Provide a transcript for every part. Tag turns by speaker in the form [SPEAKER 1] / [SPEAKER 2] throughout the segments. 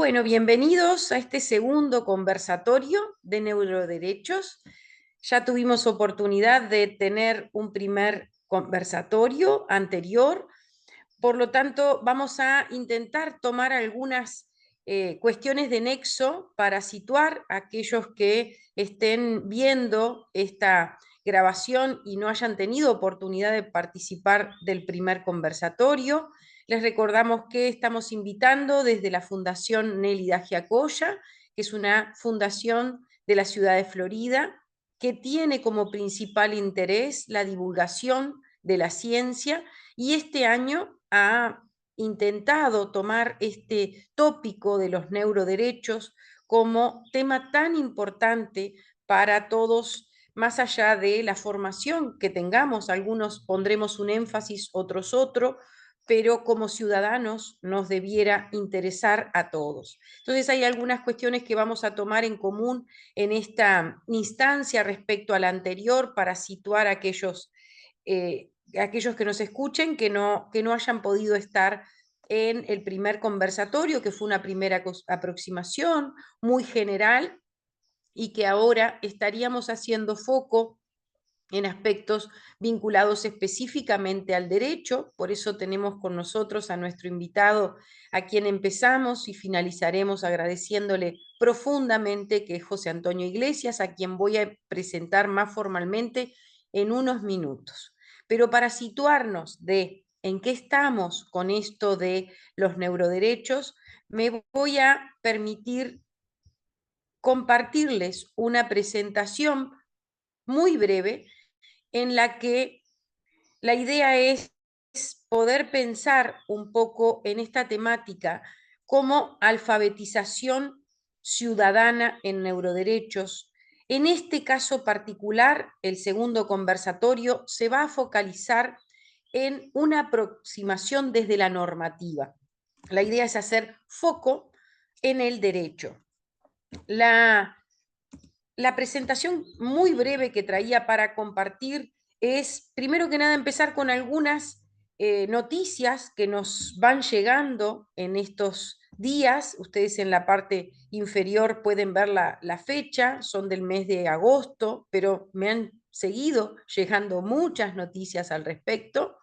[SPEAKER 1] Bueno, bienvenidos a este segundo conversatorio de neuroderechos. Ya tuvimos oportunidad de tener un primer conversatorio anterior, por lo tanto vamos a intentar tomar algunas cuestiones de nexo para situar a aquellos que estén viendo esta grabación y no hayan tenido oportunidad de participar del primer conversatorio. Les recordamos que estamos invitando desde la Fundación Nélida Giacoya, que es una fundación de la ciudad de Florida, que tiene como principal interés la divulgación de la ciencia, y este año ha intentado tomar este tópico de los neuroderechos como tema tan importante para todos, más allá de la formación que tengamos. Algunos pondremos un énfasis, otros otro, pero como ciudadanos nos debiera interesar a todos. Entonces hay algunas cuestiones que vamos a tomar en común en esta instancia respecto a la anterior para situar a aquellos que nos escuchen que no hayan podido estar en el primer conversatorio, que fue una primera aproximación muy general y que ahora estaríamos haciendo foco en aspectos vinculados específicamente al derecho. Por eso tenemos con nosotros a nuestro invitado, a quien empezamos y finalizaremos agradeciéndole profundamente, que es José Antonio Iglesias, a quien voy a presentar más formalmente en unos minutos. Pero para situarnos de en qué estamos con esto de los neuroderechos, me voy a permitir compartirles una presentación muy breve en la que la idea es poder pensar un poco en esta temática como alfabetización ciudadana en neuroderechos. En este caso particular, el segundo conversatorio se va a focalizar en una aproximación desde la normativa. La idea es hacer foco en el derecho. La presentación muy breve que traía para compartir es, primero que nada, empezar con algunas noticias que nos van llegando en estos días. Ustedes en la parte inferior pueden ver la fecha, son del mes de agosto, pero me han seguido llegando muchas noticias al respecto.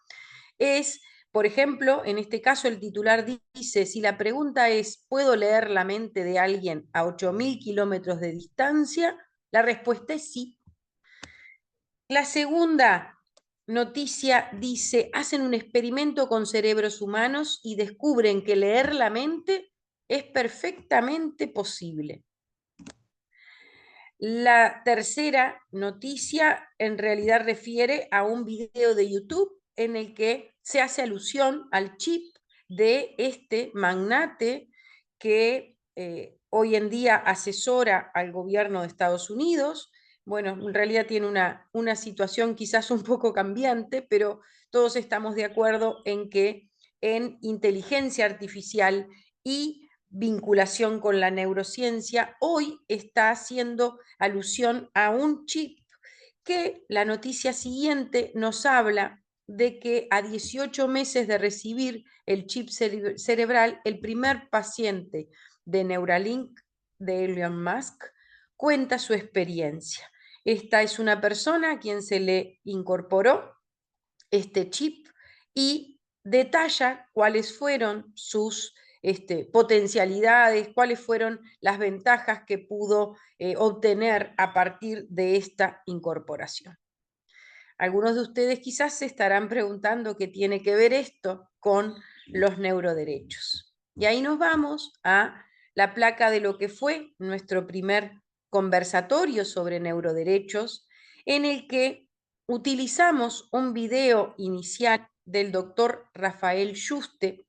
[SPEAKER 1] Es, por ejemplo, en este caso el titular dice: si la pregunta es, ¿puedo leer la mente de alguien a 8.000 kilómetros de distancia? La respuesta es sí. La segunda noticia dice: hacen un experimento con cerebros humanos y descubren que leer la mente es perfectamente posible. La tercera noticia en realidad refiere a un video de YouTube en el que se hace alusión al chip de este magnate que hoy en día asesora al gobierno de Estados Unidos. Bueno, en realidad tiene una situación quizás un poco cambiante, pero todos estamos de acuerdo en que en inteligencia artificial y vinculación con la neurociencia, hoy está haciendo alusión a un chip que la noticia siguiente nos habla de que a 18 meses de recibir el chip cerebral, el primer paciente de Neuralink de Elon Musk cuenta su experiencia. Esta es una persona a quien se le incorporó este chip y detalla cuáles fueron sus potencialidades, cuáles fueron las ventajas que pudo obtener a partir de esta incorporación. Algunos de ustedes quizás se estarán preguntando qué tiene que ver esto con los neuroderechos. Y ahí nos vamos a la placa de lo que fue nuestro primer conversatorio sobre neuroderechos, en el que utilizamos un video inicial del doctor Rafael Yuste.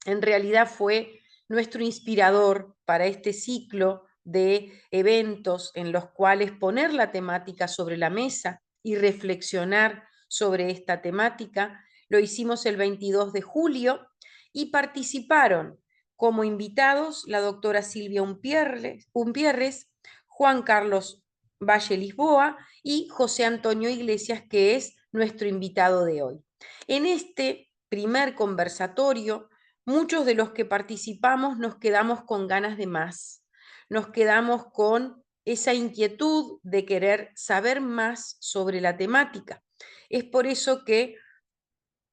[SPEAKER 1] En realidad fue nuestro inspirador para este ciclo de eventos en los cuales poner la temática sobre la mesa y reflexionar sobre esta temática. Lo hicimos el 22 de julio y participaron como invitados la doctora Silvia Umpierres, Juan Carlos Valle Lisboa y José Antonio Iglesias, que es nuestro invitado de hoy. En este primer conversatorio muchos de los que participamos nos quedamos con ganas de más, nos quedamos con esa inquietud de querer saber más sobre la temática. Es por eso que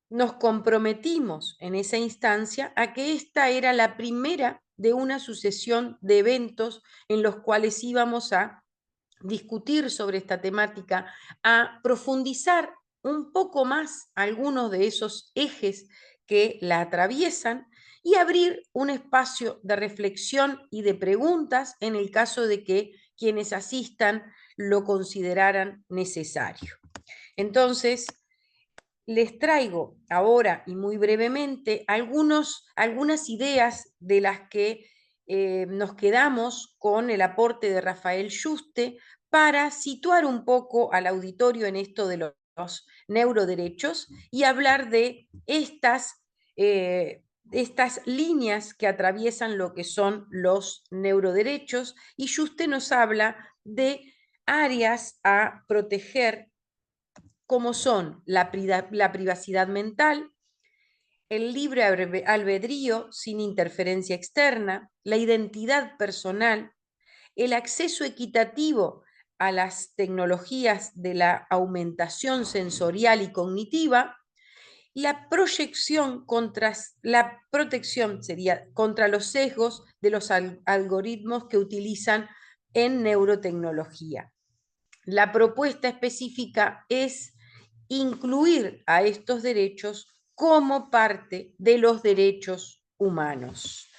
[SPEAKER 1] nos comprometimos en esa instancia a que esta era la primera de una sucesión de eventos en los cuales íbamos a discutir sobre esta temática, a profundizar un poco más algunos de esos ejes que la atraviesan y abrir un espacio de reflexión y de preguntas en el caso de que quienes asistan lo consideraran necesario. Entonces, les traigo ahora y muy brevemente algunas ideas de las que nos quedamos con el aporte de Rafael Yuste para situar un poco al auditorio en esto de los neuroderechos y hablar de estas líneas que atraviesan lo que son los neuroderechos, y Yuste nos habla de áreas a proteger como son la privacidad mental, el libre albedrío sin interferencia externa, la identidad personal, el acceso equitativo a las tecnologías de la aumentación sensorial y cognitiva, la protección sería contra los sesgos de los algoritmos que utilizan en neurotecnología. La propuesta específica es incluir a estos derechos como parte de los derechos humanos.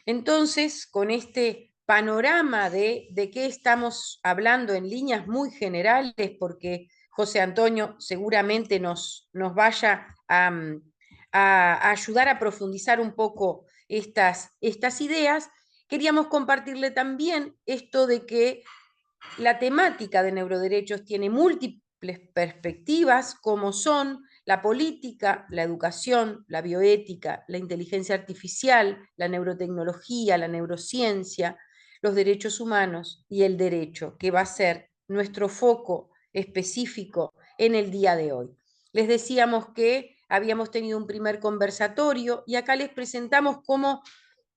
[SPEAKER 1] Entonces, con este panorama de qué estamos hablando en líneas muy generales, porque José Antonio seguramente nos vaya a ayudar a profundizar un poco estas ideas, queríamos compartirle también esto de que la temática de neuroderechos tiene múltiples perspectivas, como son la política, la educación, la bioética, la inteligencia artificial, la neurotecnología, la neurociencia, los derechos humanos y el derecho, que va a ser nuestro foco específico en el día de hoy. Les decíamos que habíamos tenido un primer conversatorio y acá les presentamos cómo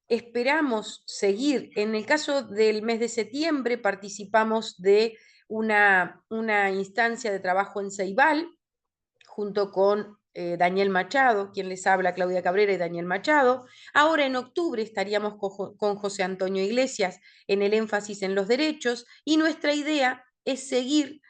[SPEAKER 1] esperamos seguir. En el caso del mes de septiembre participamos de una instancia de trabajo en Ceibal, junto con Daniel Machado, quien les habla, Claudia Cabrera y Daniel Machado. Ahora en octubre estaríamos con José Antonio Iglesias en el énfasis en los derechos, y nuestra idea es seguir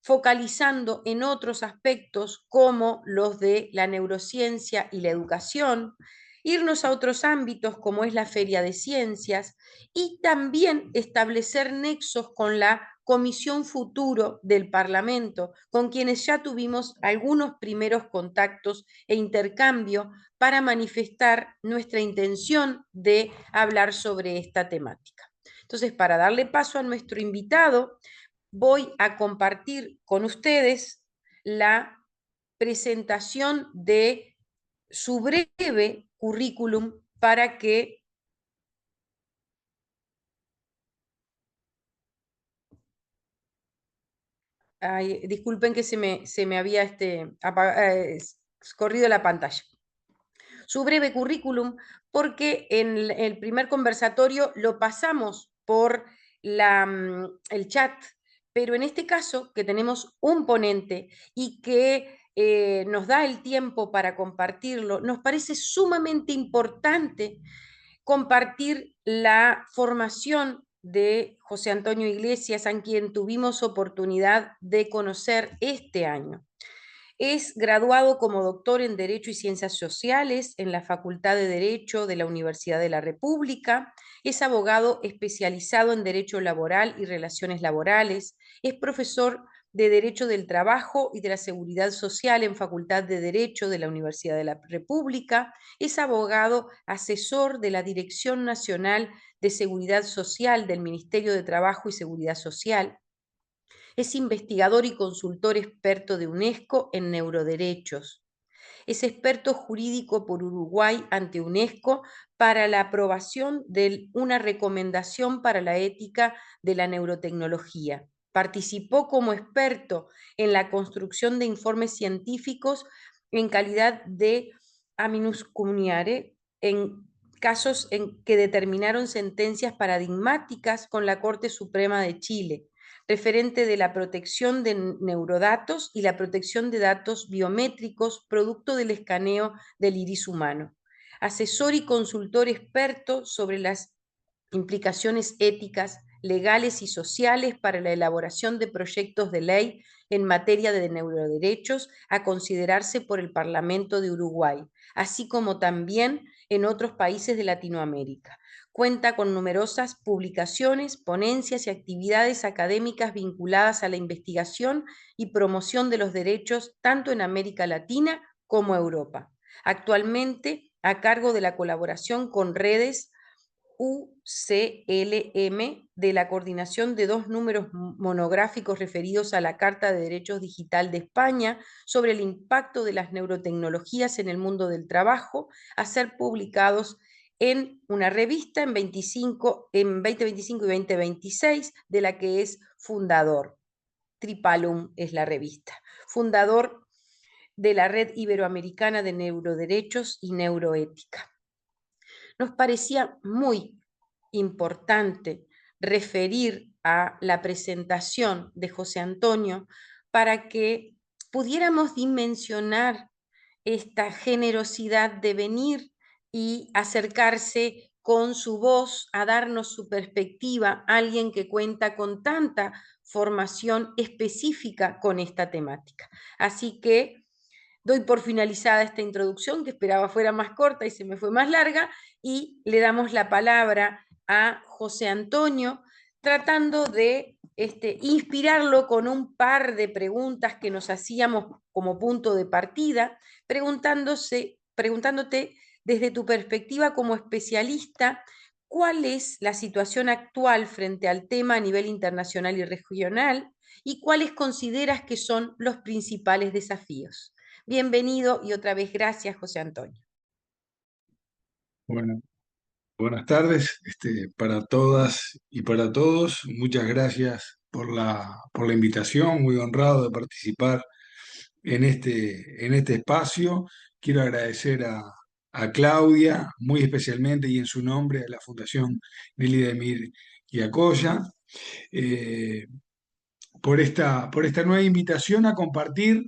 [SPEAKER 1] focalizando en otros aspectos como los de la neurociencia y la educación, irnos a otros ámbitos como es la Feria de Ciencias, y también establecer nexos con la Comisión Futuro del Parlamento, con quienes ya tuvimos algunos primeros contactos e intercambio para manifestar nuestra intención de hablar sobre esta temática. Entonces, para darle paso a nuestro invitado, voy a compartir con ustedes la presentación de su breve currículum para que... Ay, disculpen que se me había corrido la pantalla. Su breve currículum, porque en el primer conversatorio lo pasamos por el chat, pero en este caso, que tenemos un ponente y que nos da el tiempo para compartirlo, nos parece sumamente importante compartir la formación de José Antonio Iglesias, a quien tuvimos oportunidad de conocer este año. Es graduado como doctor en Derecho y Ciencias Sociales en la Facultad de Derecho de la Universidad de la República. Es abogado especializado en Derecho Laboral y Relaciones Laborales. Es profesor de Derecho del Trabajo y de la Seguridad Social en Facultad de Derecho de la Universidad de la República. Es abogado asesor de la Dirección Nacional de Seguridad Social del Ministerio de Trabajo y Seguridad Social. Es investigador y consultor experto de UNESCO en neuroderechos. Es experto jurídico por Uruguay ante UNESCO para la aprobación de una recomendación para la ética de la neurotecnología. Participó como experto en la construcción de informes científicos en calidad de aminus cuniare en casos en que determinaron sentencias paradigmáticas con la Corte Suprema de Chile, referente de la protección de neurodatos y la protección de datos biométricos producto del escaneo del iris humano. Asesor y consultor experto sobre las implicaciones éticas, legales y sociales para la elaboración de proyectos de ley en materia de neuroderechos a considerarse por el Parlamento de Uruguay, así como también en otros países de Latinoamérica. Cuenta con numerosas publicaciones, ponencias y actividades académicas vinculadas a la investigación y promoción de los derechos tanto en América Latina como Europa. Actualmente, a cargo de la colaboración con redes UCLM de la coordinación de 2 números monográficos referidos a la Carta de Derechos Digital de España sobre el impacto de las neurotecnologías en el mundo del trabajo, a ser publicados en una revista en 2025 y 2026, de la que es fundador. Tripalum es la revista. Fundador de la Red Iberoamericana de Neuroderechos y Neuroética. Nos parecía muy importante referir a la presentación de José Antonio para que pudiéramos dimensionar esta generosidad de venir y acercarse con su voz a darnos su perspectiva, alguien que cuenta con tanta formación específica con esta temática. Así que doy por finalizada esta introducción, que esperaba fuera más corta y se me fue más larga, y le damos la palabra a José Antonio, tratando de inspirarlo con un par de preguntas que nos hacíamos como punto de partida, preguntándote desde tu perspectiva como especialista, ¿cuál es la situación actual frente al tema a nivel internacional y regional? ¿Y cuáles consideras que son los principales desafíos? Bienvenido y otra vez gracias, José Antonio.
[SPEAKER 2] Bueno, buenas tardes, para todas y para todos. Muchas gracias por la invitación, muy honrado de participar en este espacio. Quiero agradecer a Claudia, muy especialmente y en su nombre, a la Fundación Nelly Demir y Acoya, eh, por esta nueva invitación a compartir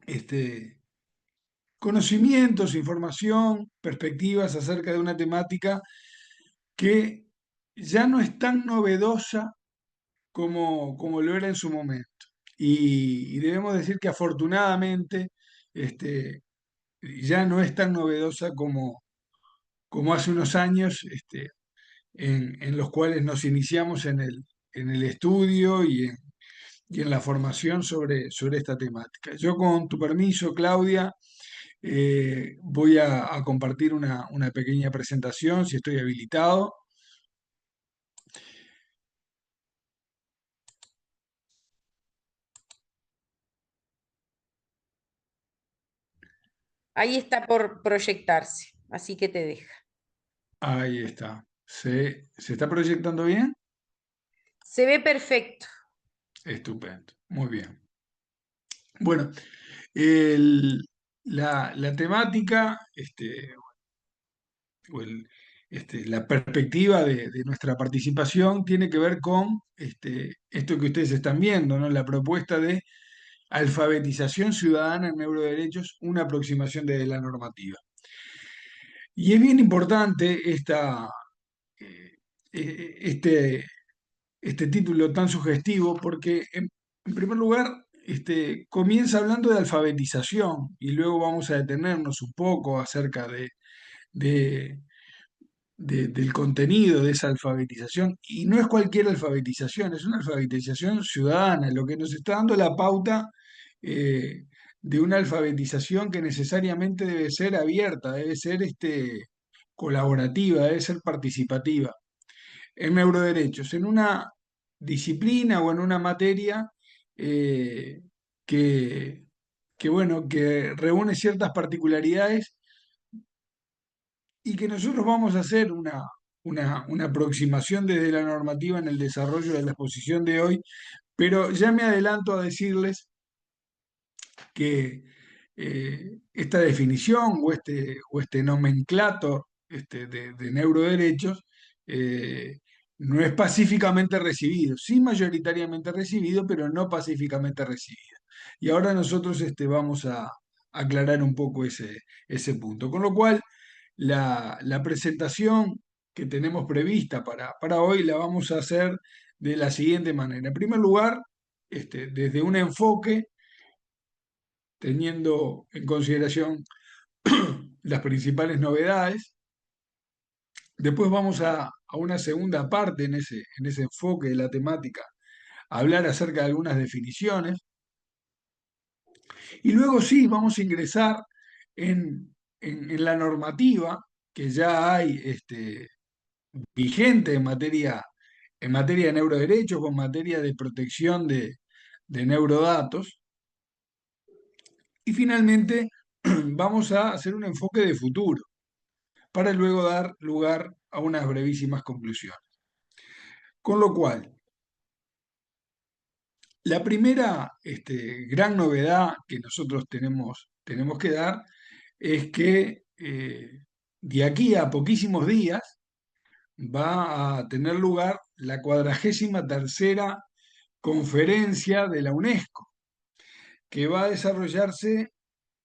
[SPEAKER 2] este, conocimientos, información, perspectivas acerca de una temática que ya no es tan novedosa como lo era en su momento. Y debemos decir que afortunadamente este, ya no es tan novedosa como hace unos años en los cuales nos iniciamos en el estudio y en la formación sobre esta temática. Yo, con tu permiso, Claudia, voy a compartir una pequeña presentación, si estoy habilitado.
[SPEAKER 1] Ahí está por proyectarse, así que te deja.
[SPEAKER 2] Ahí está. Se está proyectando bien?
[SPEAKER 1] Se ve perfecto.
[SPEAKER 2] Estupendo. Muy bien. Bueno, la temática, o la perspectiva de nuestra participación tiene que ver con esto que ustedes están viendo, ¿no? La propuesta de alfabetización ciudadana en neuroderechos, una aproximación desde la normativa. Y es bien importante eh, este, este título tan sugestivo porque, en primer lugar, comienza hablando de alfabetización y luego vamos a detenernos un poco acerca de- del contenido de esa alfabetización. Y no es cualquier alfabetización, es una alfabetización ciudadana, lo que nos está dando la pauta de una alfabetización que necesariamente debe ser abierta, debe ser colaborativa, debe ser participativa en neuroderechos, en una disciplina o en una materia eh, que, bueno, que reúne ciertas particularidades y que nosotros vamos a hacer una aproximación desde la normativa en el desarrollo de la exposición de hoy, pero ya me adelanto a decirles que esta definición o este nomenclator de neuroderechos no es pacíficamente recibido, sí mayoritariamente recibido, pero no pacíficamente recibido. Y ahora nosotros vamos a aclarar un poco ese punto. Con lo cual, la presentación que tenemos prevista para hoy la vamos a hacer de la siguiente manera. En primer lugar, desde un enfoque teniendo en consideración las principales novedades. Después vamos a una segunda parte en ese enfoque de la temática, a hablar acerca de algunas definiciones. Y luego sí, vamos a ingresar en la normativa que ya hay vigente en materia de neuroderechos, con materia de protección de neurodatos. Y finalmente vamos a hacer un enfoque de futuro, para luego dar lugar a unas brevísimas conclusiones. Con lo cual, la primera gran novedad que nosotros tenemos que dar es que de aquí a poquísimos días va a tener lugar la 43ª conferencia de la UNESCO, que va a desarrollarse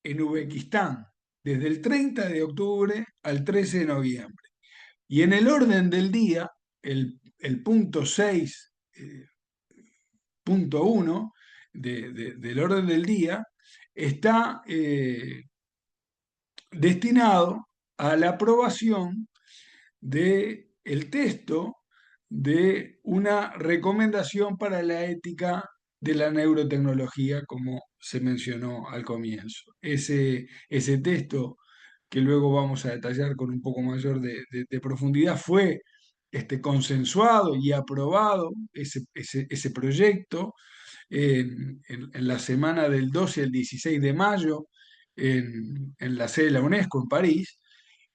[SPEAKER 2] en Uzbekistán, desde el 30 de octubre al 13 de noviembre. Y en el orden del día, el punto 6.1 del orden del día está destinado a la aprobación del texto de una recomendación para la ética de la neurotecnología, como se mencionó al comienzo. Ese texto, que luego vamos a detallar con un poco mayor de profundidad, fue consensuado y aprobado ese proyecto en la semana del 12 al 16 de mayo en la sede de la UNESCO en París,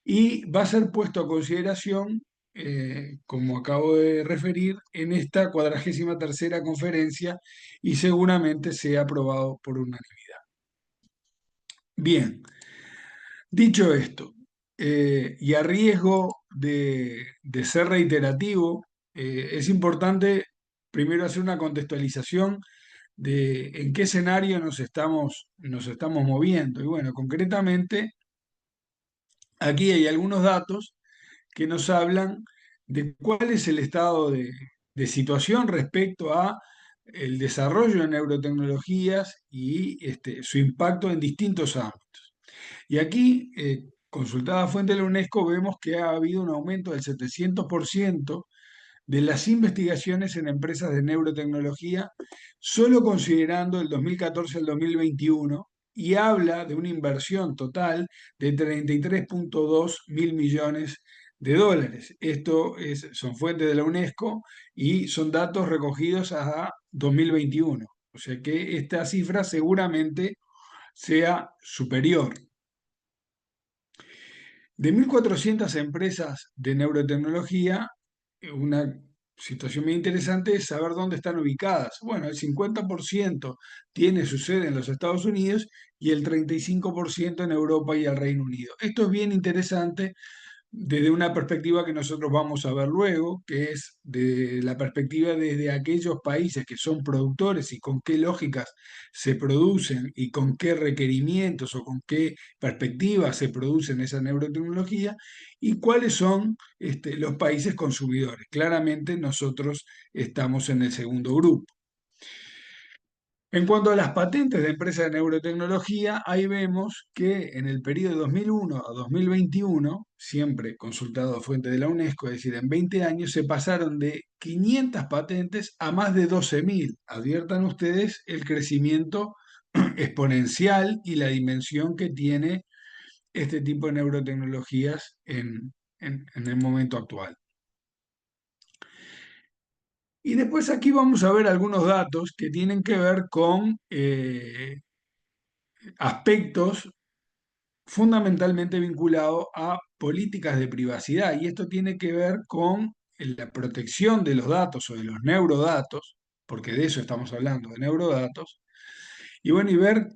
[SPEAKER 2] y va a ser puesto a consideración, como acabo de referir, en esta 43ª conferencia, y seguramente sea aprobado por unanimidad. Bien, dicho esto, y a riesgo de ser reiterativo, es importante primero hacer una contextualización de en qué escenario nos estamos moviendo. Y bueno, concretamente, aquí hay algunos datos que nos hablan de cuál es el estado de situación respecto a el desarrollo de neurotecnologías y su impacto en distintos ámbitos. Y aquí, consultada fuente de la UNESCO, vemos que ha habido un aumento del 700% de las investigaciones en empresas de neurotecnología, solo considerando el 2014 al 2021, y habla de una inversión total de 33,2 mil millones de dólares. Son fuentes de la UNESCO y son datos recogidos a 2021. O sea que esta cifra seguramente sea superior. De 1.400 empresas de neurotecnología, una situación muy interesante es saber dónde están ubicadas. Bueno, el 50% tiene su sede en los Estados Unidos y el 35% en Europa y el Reino Unido. Esto es bien interesante desde una perspectiva que nosotros vamos a ver luego, que es de la perspectiva desde aquellos países que son productores y con qué lógicas se producen y con qué requerimientos o con qué perspectivas se producen esa neurotecnología, y cuáles son los países consumidores. Claramente nosotros estamos en el segundo grupo. En cuanto a las patentes de empresas de neurotecnología, ahí vemos que en el periodo 2001 a 2021, siempre consultado a fuente de la UNESCO, es decir, en 20 años, se pasaron de 500 patentes a más de 12.000. Adviertan ustedes el crecimiento exponencial y la dimensión que tiene este tipo de neurotecnologías en el momento actual. Y después aquí vamos a ver algunos datos que tienen que ver con aspectos fundamentalmente vinculados a políticas de privacidad. Y esto tiene que ver con la protección de los datos o de los neurodatos, porque de eso estamos hablando, de neurodatos. Y bueno, y ver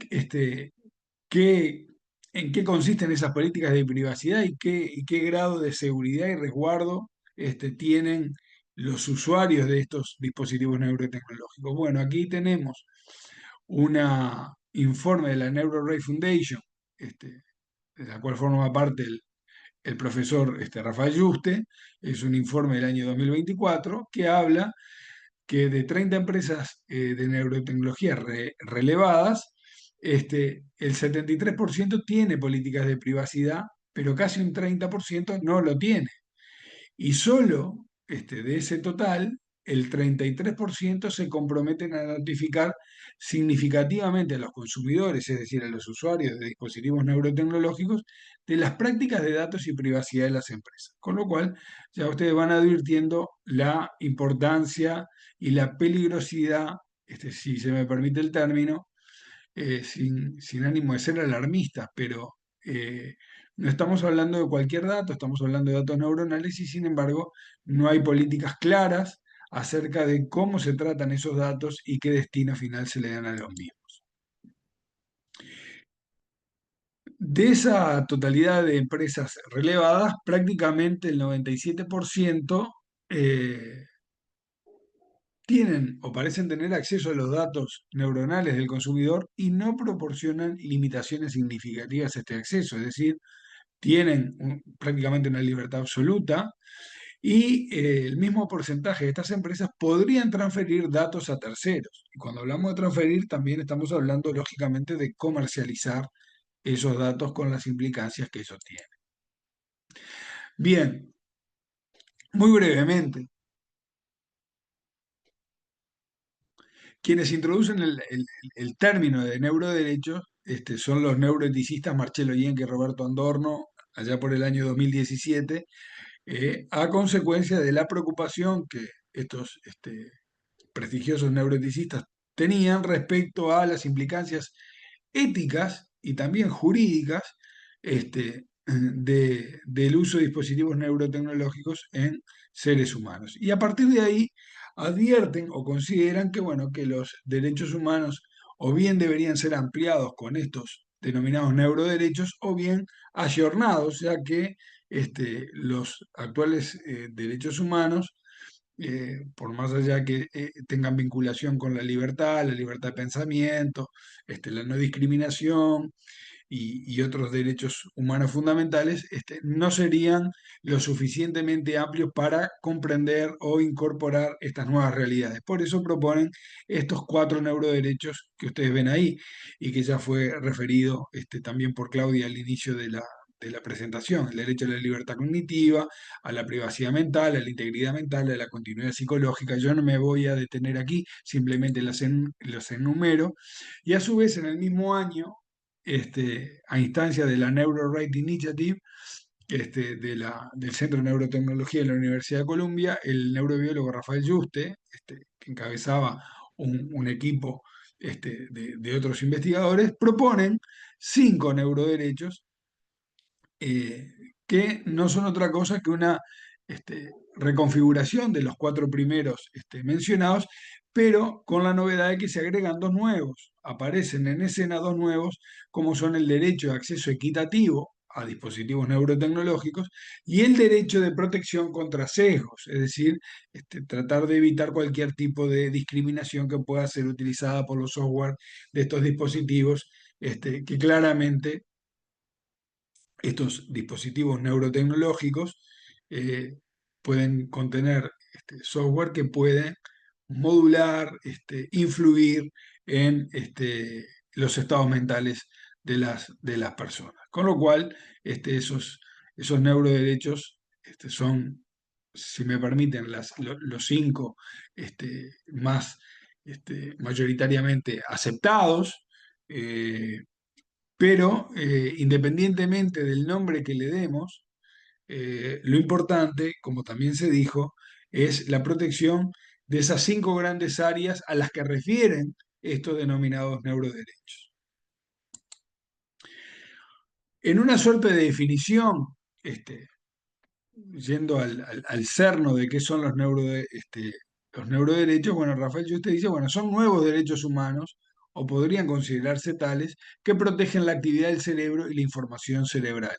[SPEAKER 2] qué, en qué consisten esas políticas de privacidad y qué grado de seguridad y resguardo tienen los usuarios de estos dispositivos neurotecnológicos. Bueno, aquí tenemos un informe de la NeuroRay Foundation, este, de la cual forma parte el profesor Rafael Yuste. Es un informe del año 2024 que habla que de 30 empresas de neurotecnología relevadas, el 73% tiene políticas de privacidad, pero casi un 30% no lo tiene. Y solo de ese total, el 33% se comprometen a notificar significativamente a los consumidores, es decir, a los usuarios de dispositivos neurotecnológicos, de las prácticas de datos y privacidad de las empresas. Con lo cual, ya ustedes van advirtiendo la importancia y la peligrosidad, si se me permite el término, sin ánimo de ser alarmistas, pero eh, no estamos hablando de cualquier dato, estamos hablando de datos neuronales y sin embargo no hay políticas claras acerca de cómo se tratan esos datos y qué destino final se le dan a los mismos. De esa totalidad de empresas relevadas, prácticamente el 97% eh, tienen o parecen tener acceso a los datos neuronales del consumidor y no proporcionan limitaciones significativas a este acceso, es decir, tienen prácticamente una libertad absoluta y el mismo porcentaje de estas empresas podrían transferir datos a terceros. Y cuando hablamos de transferir, también estamos hablando, lógicamente, de comercializar esos datos con las implicancias que eso tiene. Bien, muy brevemente, quienes introducen el término de neuroderechos son los neuroeticistas Marcello Yenke y Roberto Andorno, allá por el año 2017, a consecuencia de la preocupación que estos prestigiosos neuroeticistas tenían respecto a las implicancias éticas y también jurídicas del uso de dispositivos neurotecnológicos en seres humanos. Y a partir de ahí advierten o consideran que, bueno, que los derechos humanos o bien deberían ser ampliados con estos denominados neuroderechos o bien ayornados, ya que los actuales derechos humanos por más allá que tengan vinculación con la libertad de pensamiento, la no discriminación y otros derechos humanos fundamentales, no serían lo suficientemente amplios para comprender o incorporar estas nuevas realidades. Por eso proponen estos 4 neuroderechos que ustedes ven ahí y que ya fue referido también por Claudia al inicio de la presentación: el derecho a la libertad cognitiva, a la privacidad mental, a la integridad mental, a la continuidad psicológica. Yo no me voy a detener aquí, simplemente los enumero. Y a su vez, en el mismo año, a instancia de la NeuroRight Initiative, del Centro de Neurotecnología de la Universidad de Columbia, el neurobiólogo Rafael Yuste, que encabezaba un equipo de otros investigadores, proponen 5 neuroderechos eh, que no son otra cosa que una reconfiguración de los 4 primeros mencionados, pero con la novedad de que se agregan 2 nuevos. Aparecen en escena 2 nuevos, como son el derecho de acceso equitativo a dispositivos neurotecnológicos y el derecho de protección contra sesgos, es decir, tratar de evitar cualquier tipo de discriminación que pueda ser utilizada por los software de estos dispositivos, que claramente estos dispositivos neurotecnológicos eh, pueden contener software que puede modular, influir en los estados mentales de las personas. Con lo cual, esos neuroderechos son, si me permiten, los 5 más mayoritariamente aceptados. Pero independientemente del nombre que le demos, lo importante, como también se dijo, es la protección de esas 5 grandes áreas a las que refieren estos denominados neuroderechos. En una suerte de definición, yendo al cerno de qué son los neuroderechos, bueno, Rafael Yuste dice, bueno, son nuevos derechos humanos o podrían considerarse tales, que protegen la actividad del cerebro y la información cerebral.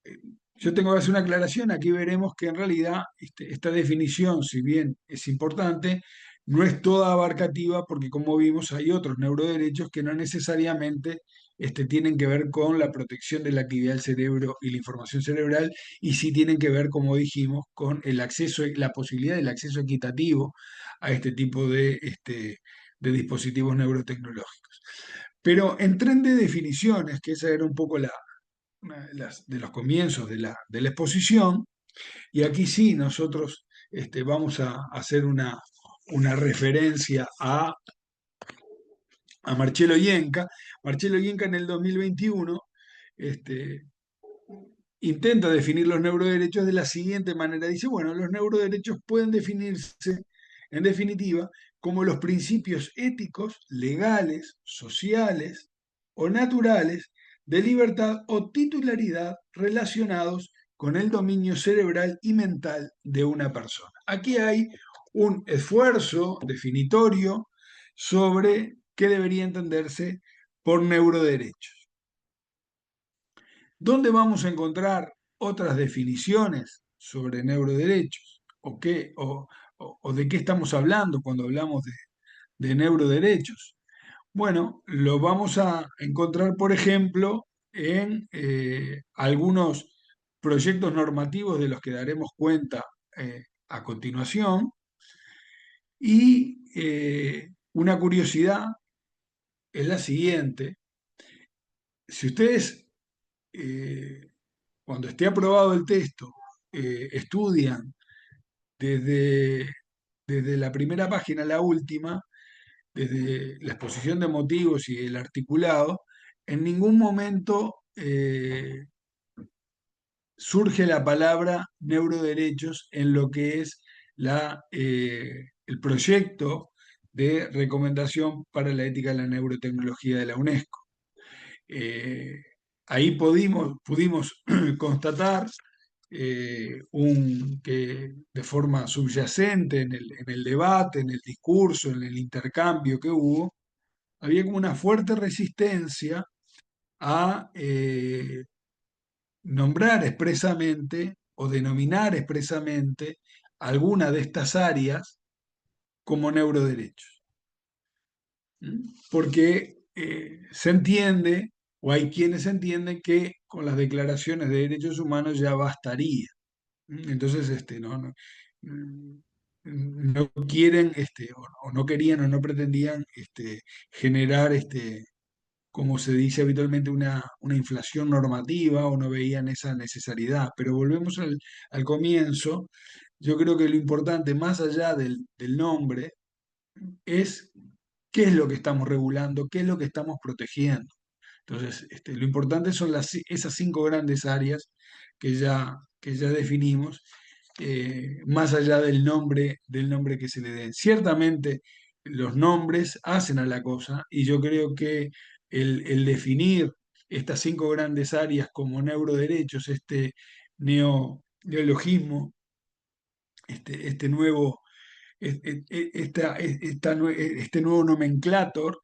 [SPEAKER 2] Eh, Yo tengo que hacer una aclaración, aquí veremos que en realidad esta definición, si bien es importante, no es toda abarcativa porque como vimos hay otros neuroderechos que no necesariamente tienen que ver con la protección de la actividad del cerebro y la información cerebral y sí tienen que ver, como dijimos, con el acceso, la posibilidad del acceso equitativo a este tipo de dispositivos neurotecnológicos. Pero en tren de definiciones, que esa era un poco una de los comienzos de la exposición, y aquí sí nosotros vamos a hacer una referencia a Marcello Ienca. Marcello Ienca en el 2021 este, intenta definir los neuroderechos de la siguiente manera. Dice, bueno, los neuroderechos pueden definirse, en definitiva, como los principios éticos, legales, sociales o naturales de libertad o titularidad relacionados con el dominio cerebral y mental de una persona. Aquí hay un esfuerzo definitorio sobre qué debería entenderse por neuroderechos. ¿Dónde vamos a encontrar otras definiciones sobre neuroderechos? ¿O, qué, o de qué estamos hablando cuando hablamos de neuroderechos? Bueno, lo vamos a encontrar, por ejemplo, en algunos proyectos normativos de los que daremos cuenta a continuación. Y una curiosidad es la siguiente. Si ustedes eh, cuando esté aprobado el texto, estudian desde, desde la primera página a la última, desde la exposición de motivos y el articulado, en ningún momento surge la palabra neuroderechos en lo que es el proyecto de recomendación para la ética de la neurotecnología de la UNESCO. Eh, Ahí pudimos constatar que de forma subyacente en el debate, en el discurso, en el intercambio que hubo, había como una fuerte resistencia a nombrar expresamente o denominar expresamente alguna de estas áreas como neuroderechos. Porque se entiende, o hay quienes entienden que con las declaraciones de derechos humanos ya bastaría. Entonces, mm, no quieren, o no querían o no pretendían generar, como se dice habitualmente, una inflación normativa o no veían esa necesidad. Pero volvemos al comienzo. Yo creo que lo importante, más allá del nombre, es qué es lo que estamos regulando, qué es lo que estamos protegiendo. Entonces, lo importante son esas 5 grandes áreas que ya definimos, más allá del nombre que se le den. Ciertamente, los nombres hacen a la cosa y yo creo que el definir estas 5 grandes áreas como neuroderechos, neologismo, este nuevo este nuevo nomenclator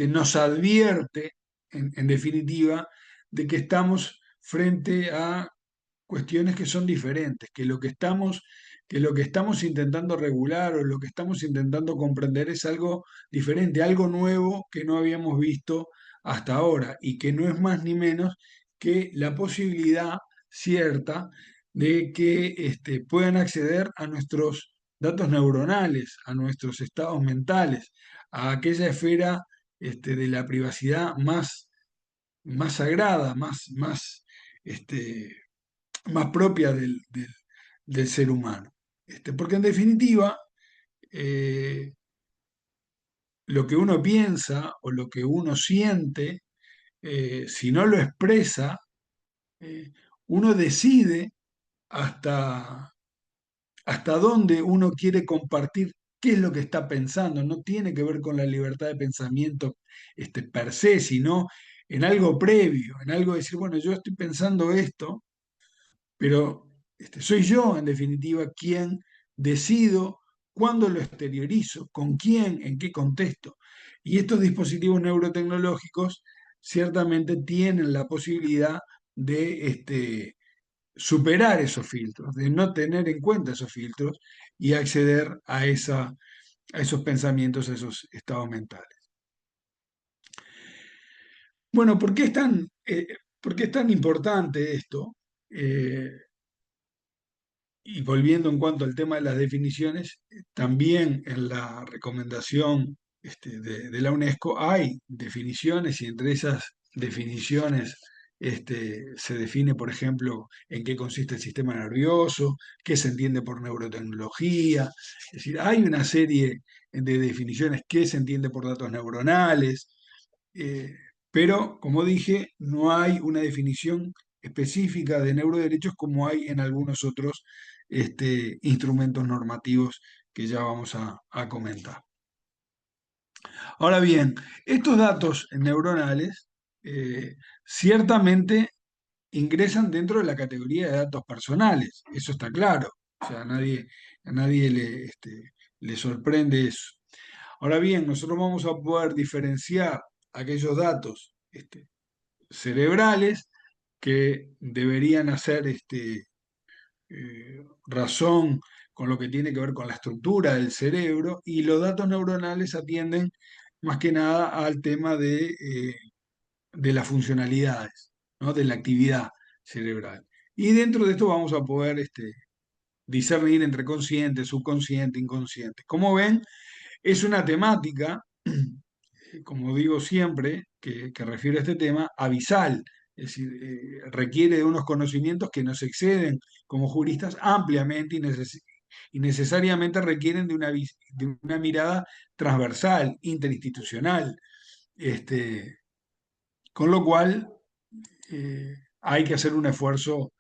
[SPEAKER 2] nos advierte, en definitiva, de que estamos frente a cuestiones que son diferentes, que lo que estamos intentando regular o lo que estamos intentando comprender es algo diferente, algo nuevo que no habíamos visto hasta ahora y que no es más ni menos que la posibilidad cierta de que puedan acceder a nuestros datos neuronales, a nuestros estados mentales, a aquella esfera de la privacidad más sagrada, este, más propia del ser humano. Porque en definitiva, eh, lo que uno piensa o lo que uno siente, si no lo expresa, eh, uno decide hasta, hasta dónde uno quiere compartir qué es lo que está pensando. No tiene que ver con la libertad de pensamiento per se, sino en algo previo, en algo de decir, bueno, yo estoy pensando esto, pero soy yo, en definitiva, quien decido cuándo lo exteriorizo, con quién, en qué contexto. Y estos dispositivos neurotecnológicos ciertamente tienen la posibilidad de superar esos filtros, de no tener en cuenta esos filtros y acceder a esos pensamientos, a esos estados mentales. Bueno, por qué es tan importante esto? Eh, y volviendo en cuanto al tema de las definiciones, también en la recomendación de la UNESCO hay definiciones y entre esas definiciones se define, por ejemplo, en qué consiste el sistema nervioso, qué se entiende por neurotecnología. Es decir, hay una serie de definiciones, qué se entiende por datos neuronales, eh, pero, como dije, no hay una definición específica de neuroderechos como hay en algunos otros instrumentos normativos que ya vamos a comentar. Ahora bien, estos datos neuronales ciertamente ingresan dentro de la categoría de datos personales, eso está claro, o sea, a nadie le sorprende eso. Ahora bien, nosotros vamos a poder diferenciar aquellos datos cerebrales que deberían hacer razón con lo que tiene que ver con la estructura del cerebro, y los datos neuronales atienden más que nada al tema de las funcionalidades, ¿no? De la actividad cerebral. Y dentro de esto vamos a poder discernir entre consciente, subconsciente, inconsciente. Como ven, es una temática, como digo siempre, que refiere a este tema, abisal, es decir, requiere de unos conocimientos que nos exceden como juristas ampliamente y necesariamente requieren de una mirada transversal, interinstitucional, este, con lo cual hay que hacer un esfuerzo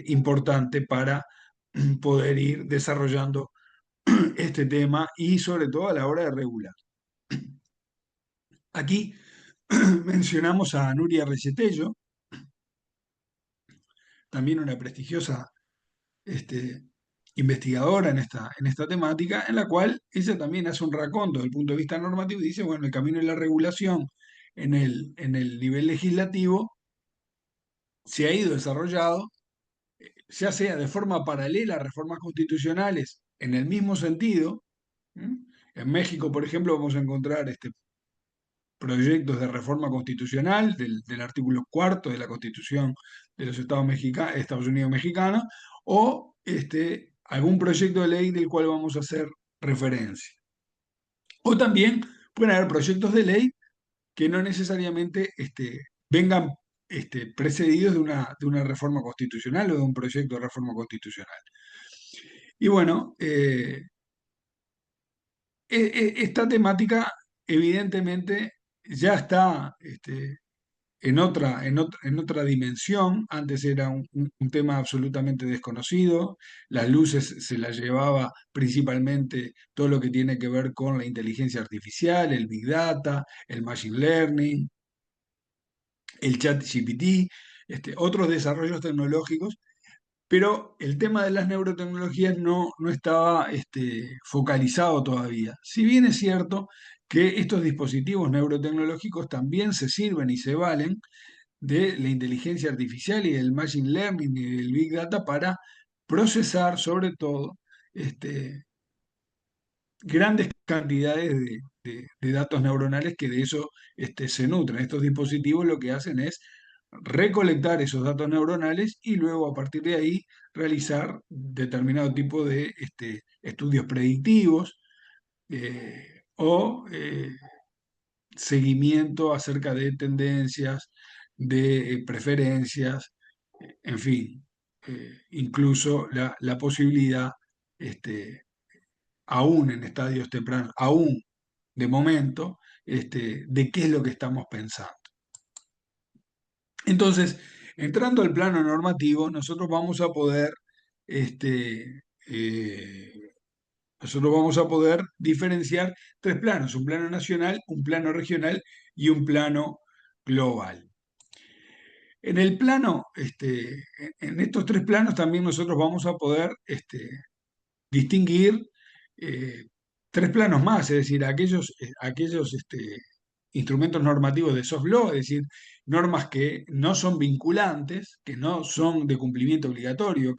[SPEAKER 2] importante para poder ir desarrollando este tema y sobre todo a la hora de regular. Aquí mencionamos a Nuria Recetello, también una prestigiosa este, investigadora en esta temática, en la cual ella también hace un raconto desde el punto de vista normativo y dice, bueno, el camino de la regulación en el nivel legislativo se ha ido desarrollado, ya sea de forma paralela a reformas constitucionales en el mismo sentido. ¿Mm? En México, por ejemplo, vamos a encontrar proyectos de reforma constitucional del artículo cuarto de la Constitución de los Estados Unidos mexicanos, o algún proyecto de ley del cual vamos a hacer referencia. O también pueden haber proyectos de ley que no necesariamente vengan precedidos de una reforma constitucional o de un proyecto de reforma constitucional. Y bueno, esta temática evidentemente ya está en otra dimensión. Antes era un tema absolutamente desconocido. Las luces se las llevaba principalmente todo lo que tiene que ver con la inteligencia artificial, el Big Data, el Machine Learning, el chat GPT, otros desarrollos tecnológicos, pero el tema de las neurotecnologías no estaba focalizado todavía. Si bien es cierto que estos dispositivos neurotecnológicos también se sirven y se valen de la inteligencia artificial y del machine learning y del big data para procesar sobre todo grandes cantidades de datos neuronales que de eso se nutren. Estos dispositivos lo que hacen es recolectar esos datos neuronales y luego a partir de ahí realizar determinado tipo de estudios predictivos o seguimiento acerca de tendencias, de preferencias, en fin, incluso la posibilidad, aún en estadios tempranos, aún de momento, de qué es lo que estamos pensando. Entonces, entrando al plano normativo, nosotros vamos a poder diferenciar tres planos: un plano nacional, un plano regional y un plano global. En el plano, en estos tres planos también nosotros vamos a poder distinguir eh, tres planos más, es decir, aquellos instrumentos normativos de soft law, es decir, normas que no son vinculantes, que no son de cumplimiento obligatorio,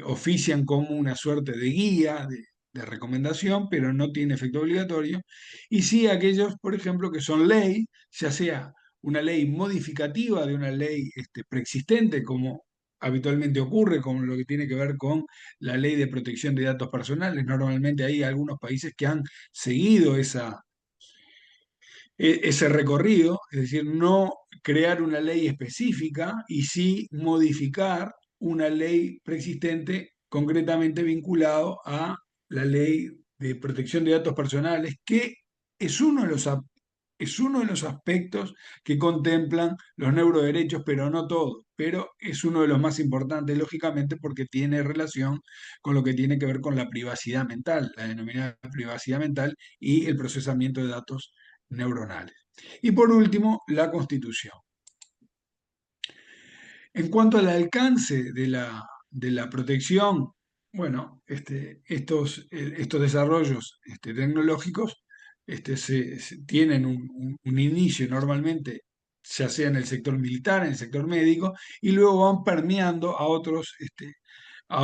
[SPEAKER 2] ofician como una suerte de guía, de recomendación, pero no tiene efecto obligatorio, y sí aquellos, por ejemplo, que son ley, ya sea una ley modificativa de una ley preexistente, como habitualmente ocurre con lo que tiene que ver con la ley de protección de datos personales. Normalmente hay algunos países que han seguido ese recorrido, es decir, no crear una ley específica y sí modificar una ley preexistente concretamente vinculado a la ley de protección de datos personales, que es uno de es uno de los aspectos que contemplan los neuroderechos, pero no todo, pero es uno de los más importantes, lógicamente, porque tiene relación con lo que tiene que ver con la privacidad mental, la denominada privacidad mental y el procesamiento de datos neuronales. Y por último, la Constitución. En cuanto al alcance de la protección, bueno, estos desarrollos tecnológicos tienen un inicio normalmente, ya sea en el sector militar, en el sector médico, y luego van permeando a otros, a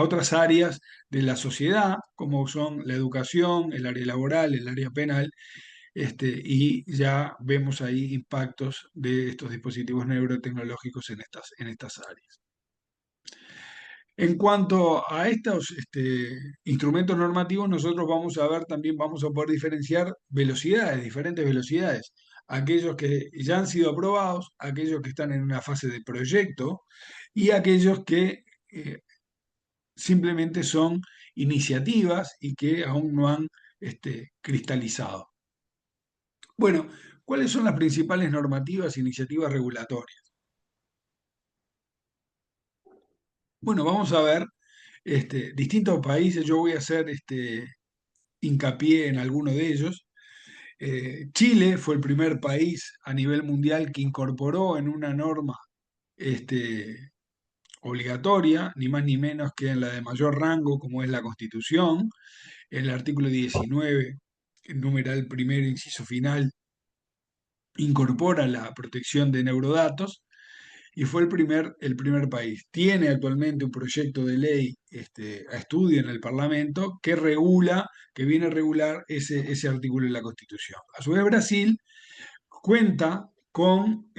[SPEAKER 2] otras áreas de la sociedad, como son la educación, el área laboral, el área penal, y ya vemos ahí impactos de estos dispositivos neurotecnológicos en estas áreas. En cuanto a estos instrumentos normativos, nosotros vamos a ver también, vamos a poder diferenciar velocidades, diferentes velocidades. Aquellos que ya han sido aprobados, aquellos que están en una fase de proyecto y aquellos que simplemente son iniciativas y que aún no han cristalizado. Bueno, ¿cuáles son las principales normativas e iniciativas regulatorias? Bueno, vamos a ver distintos países. Yo voy a hacer hincapié en alguno de ellos. Chile fue el primer país a nivel mundial que incorporó en una norma este, obligatoria, ni más ni menos que en la de mayor rango, como es la Constitución, en el artículo 19, el numeral primero, inciso final, incorpora la protección de neurodatos y fue el primer país. Tiene actualmente un proyecto de ley a estudio en el Parlamento que regula, que viene a regular ese artículo de la Constitución. A su vez, Brasil cuenta con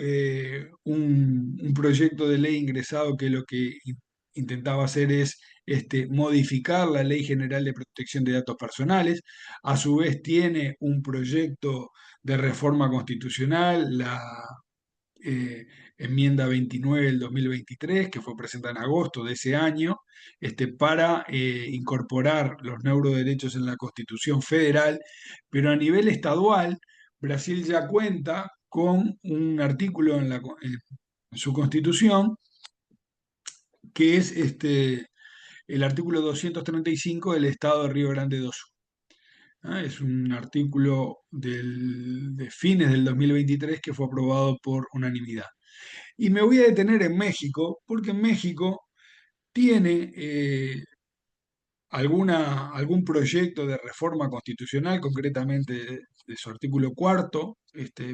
[SPEAKER 2] un proyecto de ley ingresado que lo que intentaba hacer es modificar la Ley General de Protección de Datos Personales. A su vez tiene un proyecto de reforma constitucional, la eh, enmienda 29 del 2023, que fue presentada en agosto de ese año, para incorporar los neuroderechos en la Constitución Federal, pero a nivel estadual, Brasil ya cuenta con un artículo en su Constitución, que es el artículo 235 del Estado de Río Grande do Sul. Es un artículo de fines del 2023 que fue aprobado por unanimidad. Y me voy a detener en México, porque en México tiene algún proyecto de reforma constitucional, concretamente de su artículo cuarto,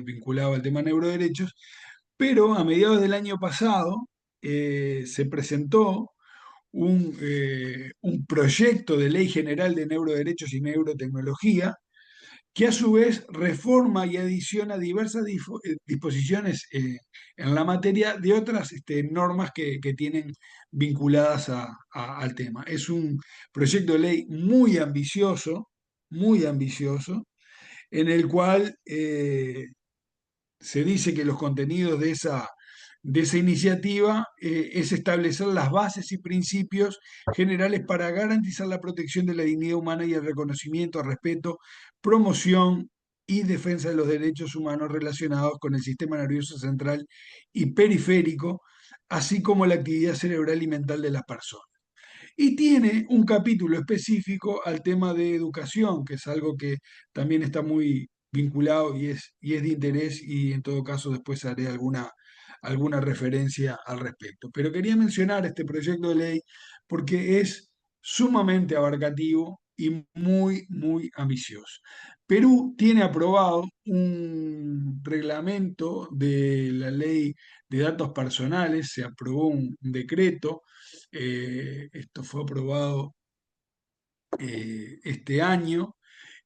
[SPEAKER 2] vinculado al tema neuroderechos, pero a mediados del año pasado se presentó un proyecto de ley general de neuroderechos y neurotecnología que a su vez reforma y adiciona diversas disposiciones en la materia de otras normas que tienen vinculadas al tema. Es un proyecto de ley muy ambicioso, en el cual se dice que los contenidos de esa iniciativa es establecer las bases y principios generales para garantizar la protección de la dignidad humana y el reconocimiento, respeto, promoción y defensa de los derechos humanos relacionados con el sistema nervioso central y periférico, así como la actividad cerebral y mental de las personas. Y tiene un capítulo específico al tema de educación, que es algo que también está muy vinculado y es de interés y en todo caso después haré alguna referencia al respecto. Pero quería mencionar este proyecto de ley porque es sumamente abarcativo y muy, muy ambicioso. Perú tiene aprobado un reglamento de la ley de datos personales, se aprobó un decreto, esto fue aprobado este año,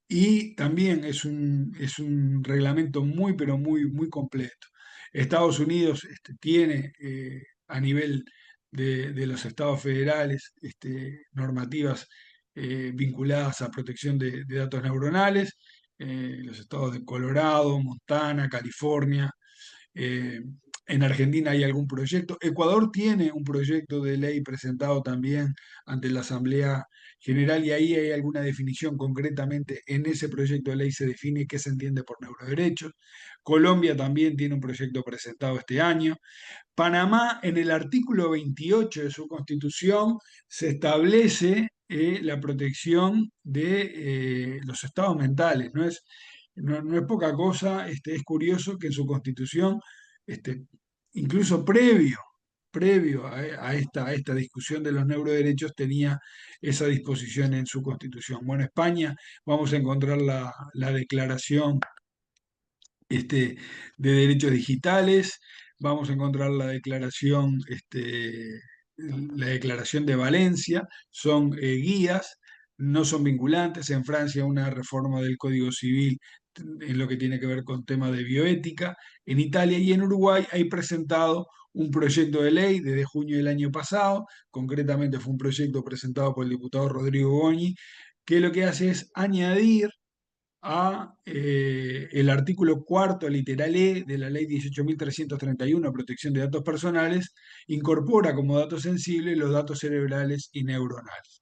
[SPEAKER 2] y también es un reglamento muy, pero muy, muy completo. Estados Unidos tiene a nivel de los estados federales normativas vinculadas a protección de datos neuronales. Los estados de Colorado, Montana, California. eh, en Argentina hay algún proyecto. Ecuador tiene un proyecto de ley presentado también ante la Asamblea General y ahí hay alguna definición concretamente. En ese proyecto de ley se define qué se entiende por neuroderechos. Colombia también tiene un proyecto presentado este año. Panamá, en el artículo 28 de su constitución, se establece la protección de los estados mentales. No es poca cosa, es curioso que en su constitución, este, incluso previo a esta discusión de los neuroderechos, tenía esa disposición en su constitución. Bueno, España, vamos a encontrar la declaración de derechos digitales, vamos a encontrar la declaración de Valencia, son guías, no son vinculantes. En Francia una reforma del Código Civil en lo que tiene que ver con temas de bioética. En Italia y en Uruguay hay presentado un proyecto de ley desde junio del año pasado, concretamente fue un proyecto presentado por el diputado Rodrigo Goñi, que lo que hace es añadir a el artículo cuarto, literal E, de la Ley 18.331, protección de datos personales, incorpora como datos sensibles los datos cerebrales y neuronales.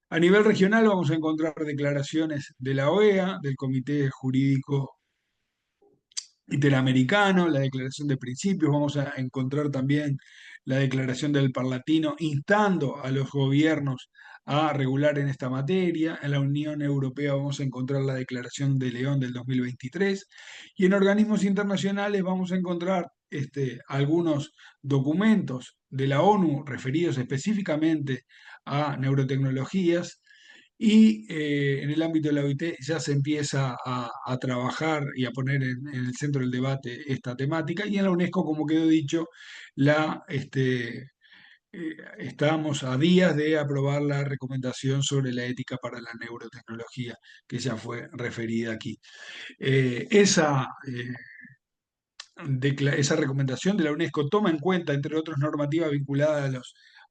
[SPEAKER 2] A nivel regional vamos a encontrar declaraciones de la OEA, del Comité Jurídico Interamericano, la Declaración de Principios, vamos a encontrar también la Declaración del Parlatino instando a los gobiernos a regular en esta materia. En la Unión Europea vamos a encontrar la Declaración de León del 2023 y en organismos internacionales vamos a encontrar algunos documentos de la ONU referidos específicamente a neurotecnologías y en el ámbito de la OIT ya se empieza a trabajar y a poner en el centro del debate esta temática. Y en la UNESCO, como quedó dicho, estamos a días de aprobar la recomendación sobre la ética para la neurotecnología, que ya fue referida aquí. Esa recomendación de la UNESCO toma en cuenta, entre otras normativas vinculadas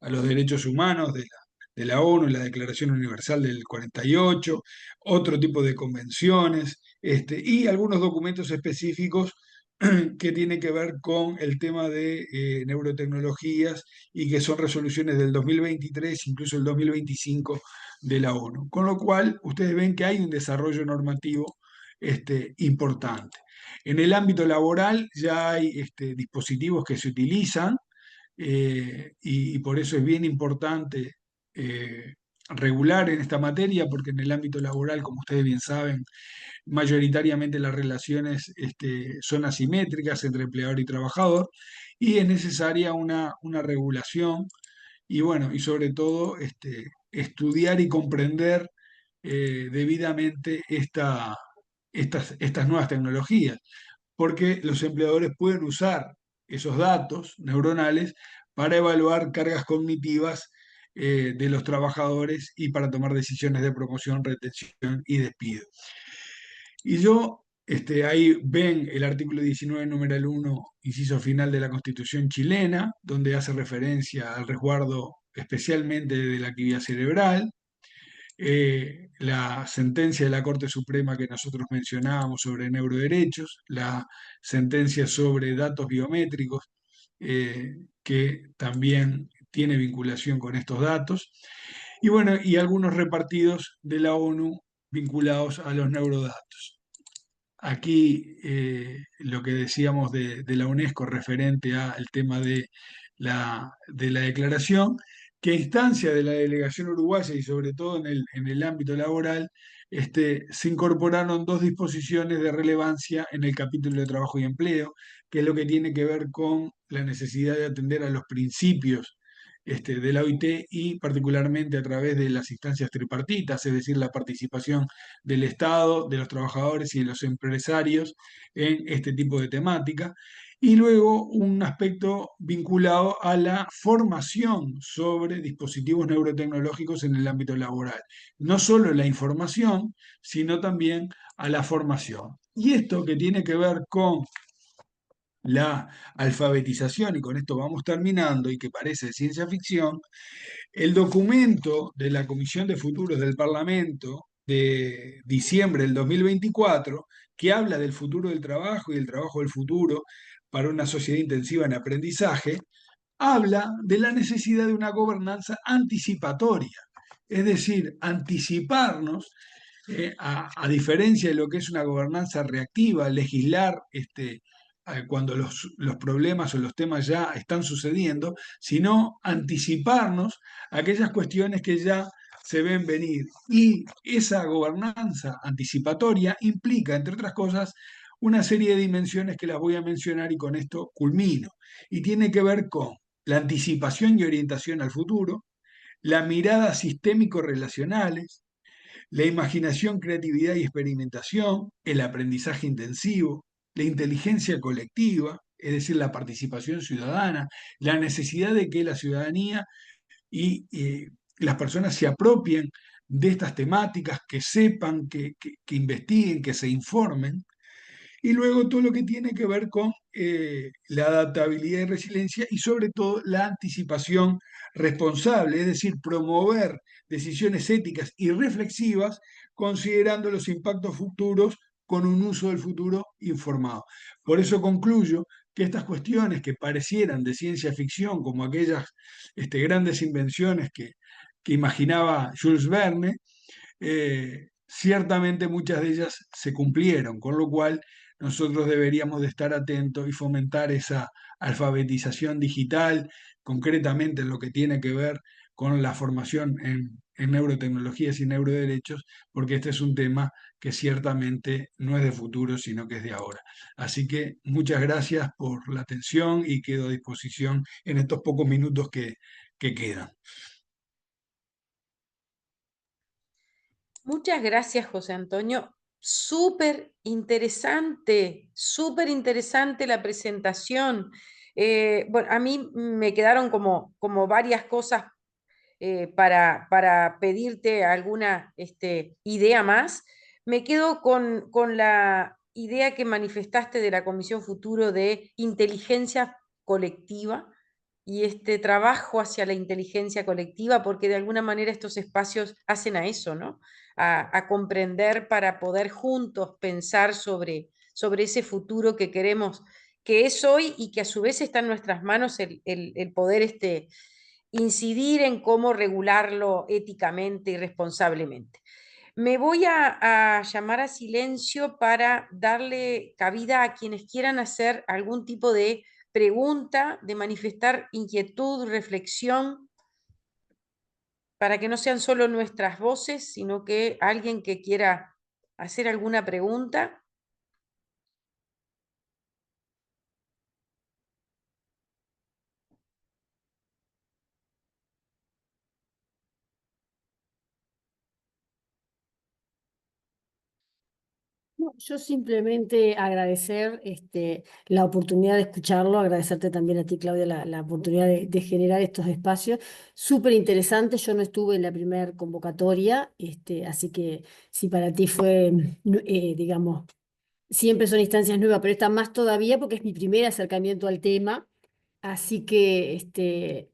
[SPEAKER 2] a los derechos humanos de la ONU, la Declaración Universal del 48, otro tipo de convenciones, y algunos documentos específicos que tienen que ver con el tema de neurotecnologías y que son resoluciones del 2023, incluso el 2025 de la ONU. Con lo cual, ustedes ven que hay un desarrollo normativo importante. En el ámbito laboral ya hay dispositivos que se utilizan y por eso es bien importante regular en esta materia, porque en el ámbito laboral, como ustedes bien saben, mayoritariamente las relaciones son asimétricas entre empleador y trabajador y es necesaria una regulación y bueno, y sobre todo estudiar y comprender debidamente estas nuevas tecnologías, porque los empleadores pueden usar esos datos neuronales para evaluar cargas cognitivas de los trabajadores y para tomar decisiones de promoción, retención y despido. Y ahí ven el artículo 19, numeral 1, inciso final de la Constitución chilena, donde hace referencia al resguardo especialmente de la actividad cerebral. La sentencia de la Corte Suprema que nosotros mencionábamos sobre neuroderechos, la sentencia sobre datos biométricos, que también tiene vinculación con estos datos, y bueno, y algunos repartidos de la ONU vinculados a los neurodatos. Aquí lo que decíamos de la UNESCO referente al tema de la declaración, que a instancia de la delegación uruguaya y sobre todo en el ámbito laboral, se incorporaron dos disposiciones de relevancia en el capítulo de trabajo y empleo, que es lo que tiene que ver con la necesidad de atender a los principios de la OIT y particularmente a través de las instancias tripartitas, es decir, la participación del Estado, de los trabajadores y de los empresarios en este tipo de temática. Y luego un aspecto vinculado a la formación sobre dispositivos neurotecnológicos en el ámbito laboral. No solo la información, sino también a la formación. Y esto que tiene que ver con la alfabetización, y con esto vamos terminando, y que parece ciencia ficción, el documento de la Comisión de Futuros del Parlamento de diciembre del 2024, que habla del futuro del trabajo y del trabajo del futuro para una sociedad intensiva en aprendizaje, habla de la necesidad de una gobernanza anticipatoria, es decir, anticiparnos, a diferencia de lo que es una gobernanza reactiva, legislar cuando los problemas o los temas ya están sucediendo, sino anticiparnos a aquellas cuestiones que ya se ven venir. Y esa gobernanza anticipatoria implica, entre otras cosas, una serie de dimensiones que las voy a mencionar y con esto culmino. Y tiene que ver con la anticipación y orientación al futuro, la mirada sistémico-relacionales, la imaginación, creatividad y experimentación, el aprendizaje intensivo, la inteligencia colectiva, es decir, la participación ciudadana, la necesidad de que la ciudadanía y las personas se apropien de estas temáticas, que sepan, que investiguen, que se informen, y luego todo lo que tiene que ver con la adaptabilidad y resiliencia y sobre todo la anticipación responsable, es decir, promover decisiones éticas y reflexivas considerando los impactos futuros con un uso del futuro informado. Por eso concluyo que estas cuestiones que parecieran de ciencia ficción, como aquellas grandes invenciones que imaginaba Jules Verne, ciertamente muchas de ellas se cumplieron, con lo cual nosotros deberíamos de estar atentos y fomentar esa alfabetización digital, concretamente en lo que tiene que ver con la formación en neurotecnologías y neuroderechos, porque este es un tema que ciertamente no es de futuro, sino que es de ahora. Así que muchas gracias por la atención y quedo a disposición en estos pocos minutos que quedan.
[SPEAKER 1] Muchas gracias, José Antonio. Súper interesante la presentación. Bueno, a mí me quedaron como varias cosas para pedirte alguna idea más. Me quedo con la idea que manifestaste de la Comisión Futuro de inteligencia colectiva y este trabajo hacia la inteligencia colectiva, porque de alguna manera estos espacios hacen a eso, ¿no? A comprender para poder juntos pensar sobre ese futuro que queremos, que es hoy y que a su vez está en nuestras manos el poder incidir en cómo regularlo éticamente y responsablemente. Me voy a llamar a silencio para darle cabida a quienes quieran hacer algún tipo de pregunta, de manifestar inquietud, reflexión, para que no sean solo nuestras voces, sino que alguien que quiera hacer alguna pregunta.
[SPEAKER 3] No, yo simplemente agradecer la oportunidad de escucharlo, agradecerte también a ti, Claudia, la oportunidad de generar estos espacios. Súper interesante, yo no estuve en la primera convocatoria, así que si para ti fue, digamos, siempre son instancias nuevas, pero esta más todavía porque es mi primer acercamiento al tema. Así que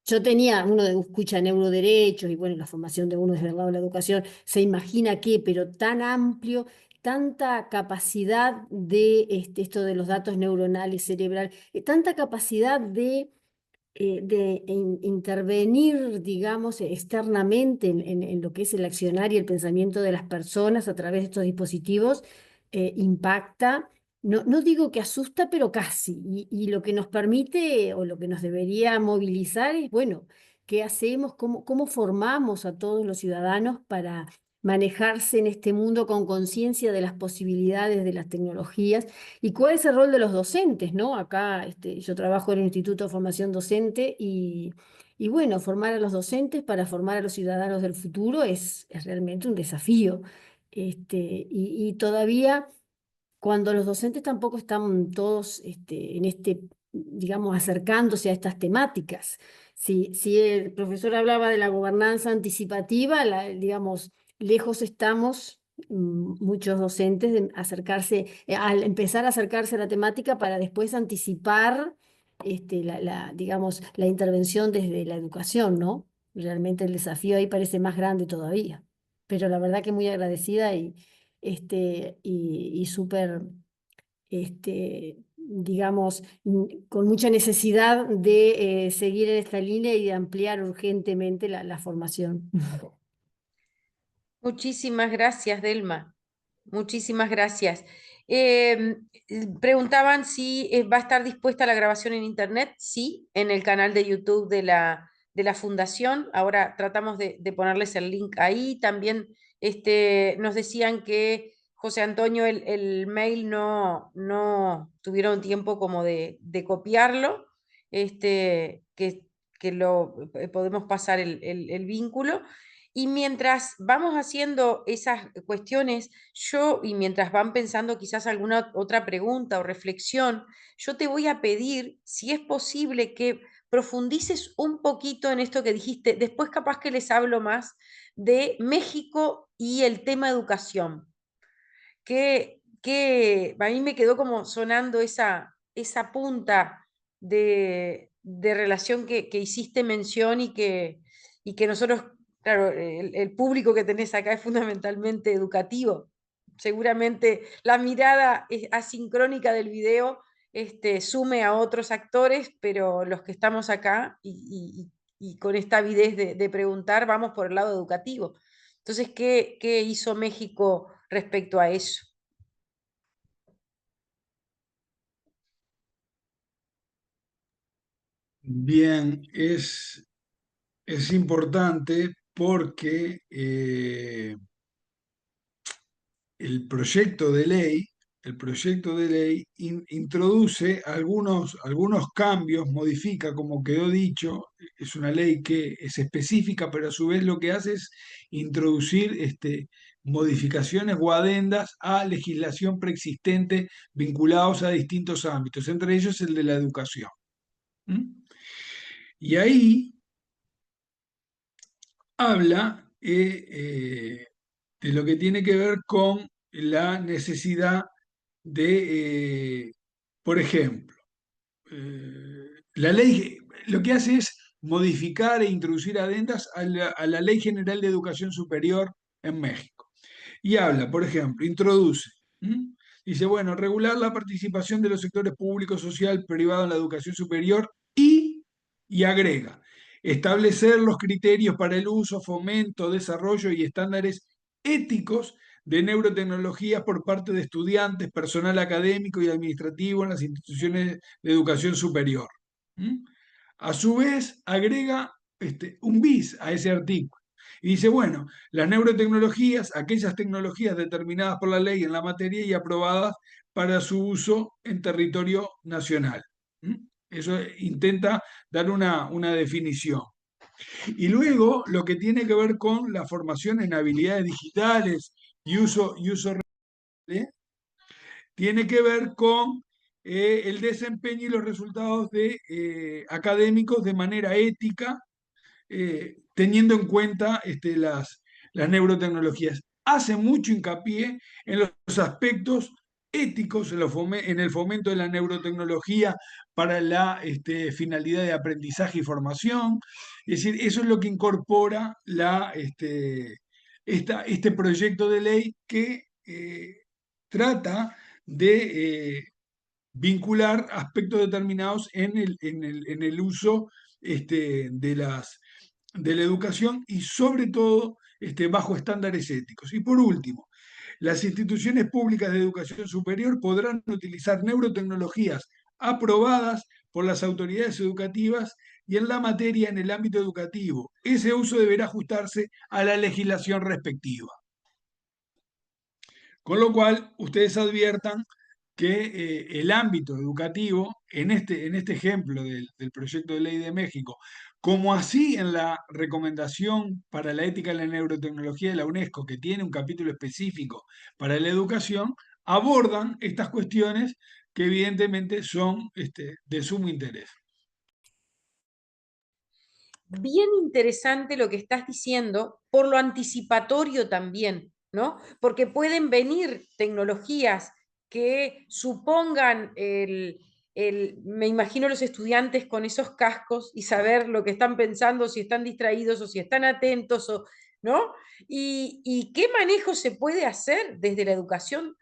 [SPEAKER 3] yo tenía, uno escucha neuroderechos y bueno, la formación de uno desde el lado de la educación, se imagina que, pero tan amplio, tanta capacidad de esto de los datos neuronales cerebral, tanta capacidad de intervenir, digamos, externamente en lo que es el accionar y el pensamiento de las personas a través de estos dispositivos, impacta. No, no digo que asusta, pero casi. Y lo que nos permite o lo que nos debería movilizar es, bueno, ¿qué hacemos? ¿Cómo formamos a todos los ciudadanos para manejarse en este mundo con conciencia de las posibilidades de las tecnologías? ¿Y cuál es el rol de los docentes, no? Acá yo trabajo en el Instituto de Formación Docente Y bueno, formar a los docentes para formar a los ciudadanos del futuro es realmente un desafío. Y todavía cuando los docentes tampoco están todos digamos, acercándose a estas temáticas. Si el profesor hablaba de la gobernanza anticipativa, digamos, lejos estamos, muchos docentes, de acercarse, al empezar a acercarse a la temática para después anticipar, digamos, la intervención desde la educación, ¿no? Realmente el desafío ahí parece más grande todavía. Pero la verdad que muy agradecida y súper, digamos, con mucha necesidad de seguir en esta línea y de ampliar urgentemente la formación.
[SPEAKER 1] Muchísimas gracias, Delma. Muchísimas gracias. Preguntaban si va a estar dispuesta la grabación en internet. Sí, en el canal de YouTube de la Fundación. Ahora tratamos de ponerles el link ahí. También nos decían que José Antonio, el mail no tuvieron tiempo como de copiarlo, que lo podemos pasar el vínculo. Y mientras vamos haciendo esas cuestiones, y mientras van pensando quizás alguna otra pregunta o reflexión, yo te voy a pedir, si es posible, que profundices un poquito en esto que dijiste. Después capaz que les hablo más de México y el tema educación, que a mí me quedó como sonando esa punta de relación que hiciste mención y que nosotros, claro, el público que tenés acá es fundamentalmente educativo. Seguramente la mirada asincrónica del video sume a otros actores, pero los que estamos acá y con esta avidez de preguntar, vamos por el lado educativo. Entonces, ¿qué hizo México respecto a eso?
[SPEAKER 2] Bien, es importante porque el proyecto de ley, introduce algunos cambios, modifica, como quedó dicho, es una ley que es específica, pero a su vez lo que hace es introducir modificaciones o adendas a legislación preexistente vinculados a distintos ámbitos, entre ellos el de la educación. ¿Mm? Y ahí habla de lo que tiene que ver con la necesidad de, por ejemplo, la ley lo que hace es modificar e introducir adendas a la Ley General de Educación Superior en México. Y habla, por ejemplo, introduce, ¿m? Dice, bueno, regular la participación de los sectores público, social, privado en la educación superior y agrega, establecer los criterios para el uso, fomento, desarrollo y estándares éticos de neurotecnologías por parte de estudiantes, personal académico y administrativo en las instituciones de educación superior. ¿Mm? A su vez, agrega un bis a ese artículo. Y dice, bueno, las neurotecnologías, aquellas tecnologías determinadas por la ley en la materia y aprobadas para su uso en territorio nacional. ¿Mm? Eso intenta dar una definición. Y luego lo que tiene que ver con la formación en habilidades digitales y uso tiene que ver con el desempeño y los resultados académicos de manera ética, teniendo en cuenta las neurotecnologías. Hace mucho hincapié en los aspectos éticos, en el fomento de la neurotecnología para la finalidad de aprendizaje y formación. Es decir, eso es lo que incorpora este proyecto de ley que trata de vincular aspectos determinados en el uso de la educación y sobre todo bajo estándares éticos. Y por último, las instituciones públicas de educación superior podrán utilizar neurotecnologías aprobadas por las autoridades educativas y en la materia en el ámbito educativo. Ese uso deberá ajustarse a la legislación respectiva. Con lo cual, ustedes adviertan que el ámbito educativo, en este ejemplo del proyecto de ley de México, como así en la recomendación para la ética en la neurotecnología de la UNESCO, que tiene un capítulo específico para la educación, abordan estas cuestiones que evidentemente son de sumo interés.
[SPEAKER 1] Bien interesante lo que estás diciendo, por lo anticipatorio también, ¿no? Porque pueden venir tecnologías que supongan me imagino los estudiantes con esos cascos y saber lo que están pensando, si están distraídos o si están atentos, o, ¿no? Y qué manejo se puede hacer desde la educación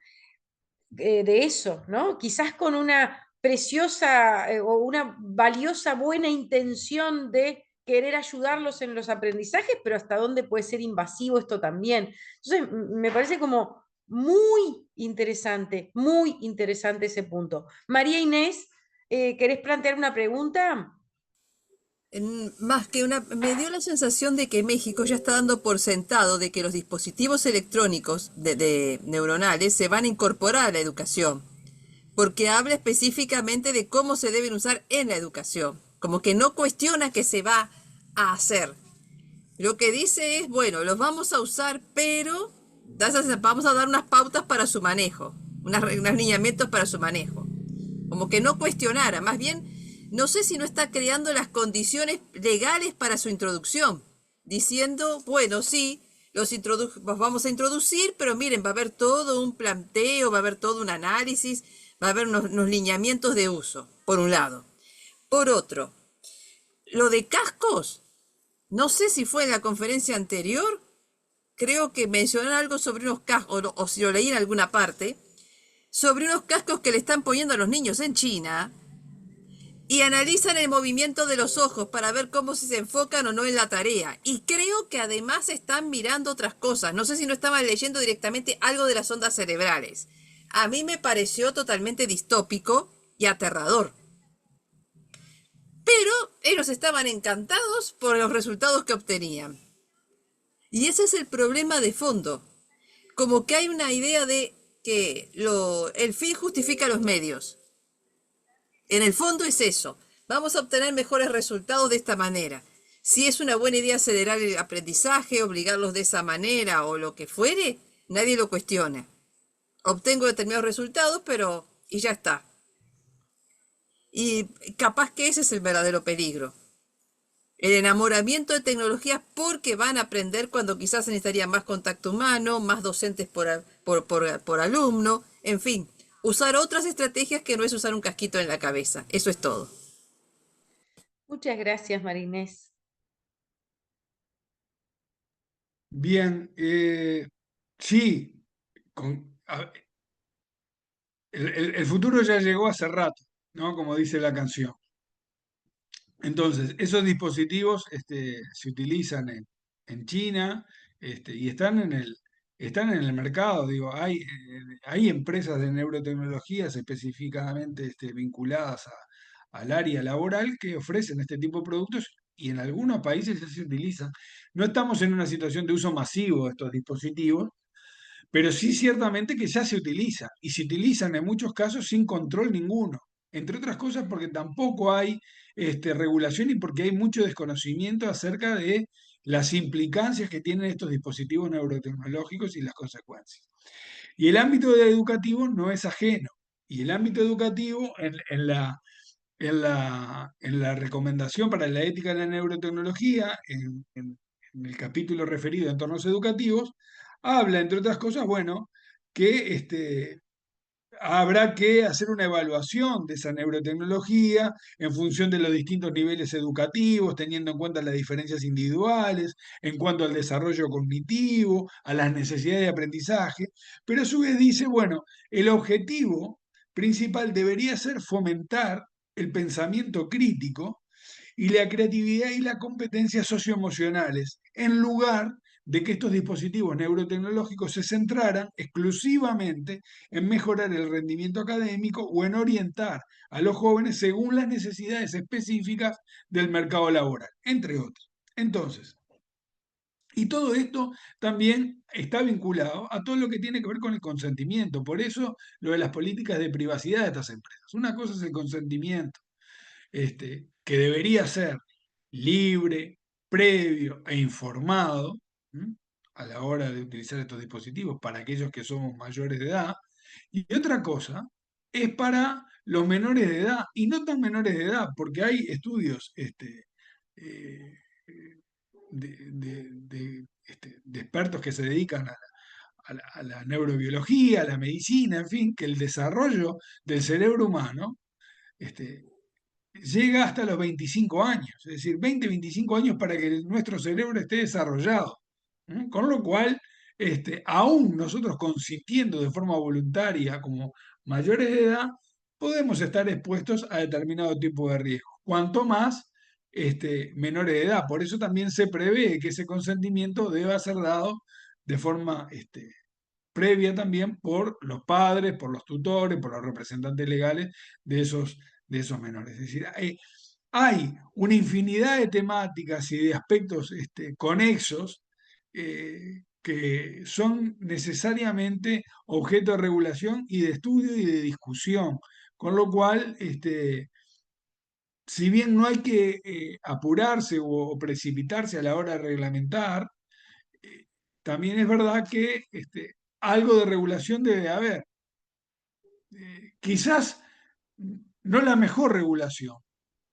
[SPEAKER 1] de eso, ¿no? Quizás con una preciosa o una valiosa buena intención de querer ayudarlos en los aprendizajes, pero hasta dónde puede ser invasivo esto también. Entonces, me parece como muy interesante ese punto. María Inés, ¿querés plantear una pregunta?
[SPEAKER 4] Más que una, me dio la sensación de que México ya está dando por sentado de que los dispositivos electrónicos de neuronales se van a incorporar a la educación, porque habla específicamente de cómo se deben usar en la educación, como que no cuestiona que se va a hacer. Lo que dice es, bueno, los vamos a usar, pero vamos a dar unas pautas para su manejo, unos lineamientos para su manejo. Como que no cuestionara, más bien, no sé si no está creando las condiciones legales para su introducción, diciendo, bueno, sí, los vamos a introducir, pero miren, va a haber todo un planteo, va a haber todo un análisis, va a haber unos lineamientos de uso, por un lado. Por otro, lo de cascos, no sé si fue en la conferencia anterior, creo que mencionaron algo sobre unos cascos, o si lo leí en alguna parte, sobre unos cascos que le están poniendo a los niños en China y analizan el movimiento de los ojos para ver cómo si se enfocan o no en la tarea. Y creo que además están mirando otras cosas. No sé si no estaban leyendo directamente algo de las ondas cerebrales. A mí me pareció totalmente distópico y aterrador. Pero ellos estaban encantados por los resultados que obtenían. Y ese es el problema de fondo. Como que hay una idea de que el fin justifica los medios. En el fondo es eso. Vamos a obtener mejores resultados de esta manera. Si es una buena idea acelerar el aprendizaje, obligarlos de esa manera o lo que fuere, nadie lo cuestiona. Obtengo determinados resultados, pero y ya está. Y capaz que ese es el verdadero peligro. El enamoramiento de tecnologías porque van a aprender cuando quizás se necesitaría más contacto humano, más docentes por alumno, en fin, usar otras estrategias que no es usar un casquito en la cabeza. Eso es todo.
[SPEAKER 1] Muchas gracias, María Inés.
[SPEAKER 2] Bien, sí, el futuro ya llegó hace rato, ¿no? Como dice la canción. Entonces, esos dispositivos se utilizan en China y están en el mercado. Digo, hay empresas de neurotecnologías específicamente vinculadas al área laboral que ofrecen este tipo de productos y en algunos países ya se utilizan. No estamos en una situación de uso masivo de estos dispositivos, pero sí ciertamente que ya se utiliza y se utilizan en muchos casos sin control ninguno, entre otras cosas porque tampoco hay regulación y porque hay mucho desconocimiento acerca de las implicancias que tienen estos dispositivos neurotecnológicos y las consecuencias. Y el ámbito educativo no es ajeno. Y el ámbito educativo en la recomendación para la ética de la neurotecnología, en el capítulo referido a entornos educativos, habla, entre otras cosas, bueno, que habrá que hacer una evaluación de esa neurotecnología en función de los distintos niveles educativos, teniendo en cuenta las diferencias individuales, en cuanto al desarrollo cognitivo, a las necesidades de aprendizaje, pero a su vez dice, bueno, el objetivo principal debería ser fomentar el pensamiento crítico y la creatividad y la competencia socioemocionales, en lugar de que estos dispositivos neurotecnológicos se centraran exclusivamente en mejorar el rendimiento académico o en orientar a los jóvenes según las necesidades específicas del mercado laboral, entre otros. Entonces, y todo esto también está vinculado a todo lo que tiene que ver con el consentimiento. Por eso lo de las políticas de privacidad de estas empresas. Una cosa es el consentimiento, que debería ser libre, previo e informado, ¿m?, a la hora de utilizar estos dispositivos para aquellos que somos mayores de edad. Y otra cosa es para los menores de edad y no tan menores de edad, porque hay estudios eh, de expertos que se dedican a la neurobiología, a la medicina, en fin, que el desarrollo del cerebro humano este, llega hasta los 25 años, es decir, 20, 25 años para que nuestro cerebro esté desarrollado. Con lo cual, aún nosotros consintiendo de forma voluntaria como mayores de edad, podemos estar expuestos a determinado tipo de riesgo. Cuanto más menores de edad. Por eso también se prevé que ese consentimiento deba ser dado de forma previa también por los padres, por los tutores, por los representantes legales de esos menores. Es decir, hay una infinidad de temáticas y de aspectos conexos que son necesariamente objeto de regulación y de estudio y de discusión. Con lo cual, si bien no hay que apurarse o precipitarse a la hora de reglamentar, eh, también es verdad que algo de regulación debe haber. Quizás no la mejor regulación,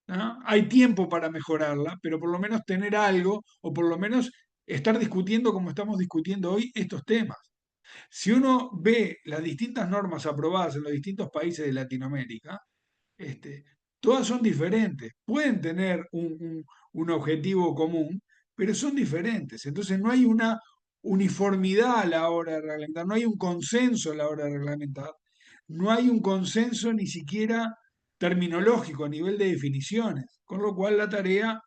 [SPEAKER 2] ¿no? Hay tiempo para mejorarla, pero por lo menos tener algo, o por lo menos estar discutiendo como estamos discutiendo hoy estos temas. Si uno ve las distintas normas aprobadas en los distintos países de Latinoamérica, este, todas son diferentes. Pueden tener un objetivo común, pero son diferentes. Entonces no hay una uniformidad a la hora de reglamentar, no hay un consenso a la hora de reglamentar, no hay un consenso ni siquiera terminológico a nivel de definiciones, con lo cual la tarea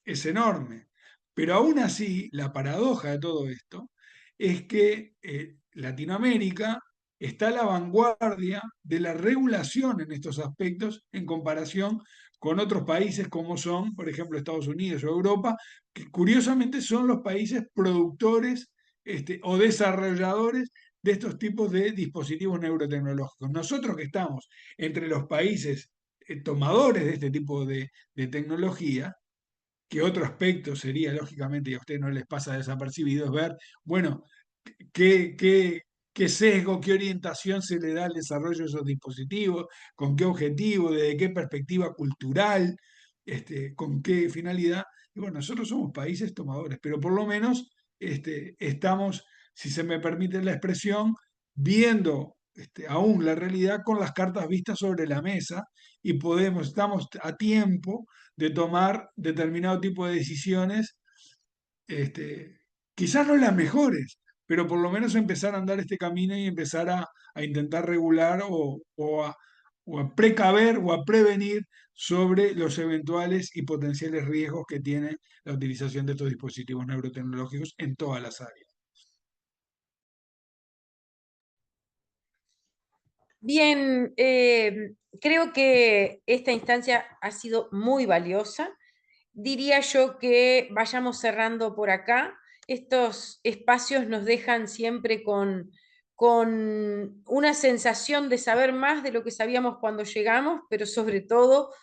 [SPEAKER 2] es enorme. Pero aún así, la paradoja de todo esto es que Latinoamérica está a la vanguardia de la regulación en estos aspectos en comparación con otros países como son, por ejemplo, Estados Unidos o Europa, que curiosamente son los países productores o desarrolladores de estos tipos de dispositivos neurotecnológicos. Nosotros que estamos entre los países tomadores de este tipo de tecnología, que otro aspecto sería, lógicamente, y a ustedes no les pasa desapercibido, es ver, bueno, qué sesgo, qué orientación se le da al desarrollo de esos dispositivos, con qué objetivo, desde qué perspectiva cultural, con qué finalidad. Y bueno, nosotros somos países tomadores, pero por lo menos estamos, si se me permite la expresión, viendo aún la realidad con las cartas vistas sobre la mesa y estamos a tiempo de tomar determinado tipo de decisiones, este, quizás no las mejores, pero por lo menos empezar a andar este camino y empezar a intentar regular o a precaver o a prevenir sobre los eventuales y potenciales riesgos que tiene la utilización de estos dispositivos neurotecnológicos en todas las áreas.
[SPEAKER 1] Bien, creo que esta instancia ha sido muy valiosa. Diría yo que vayamos cerrando por acá. Estos espacios nos dejan siempre con una sensación de saber más de lo que sabíamos cuando llegamos, pero sobre todo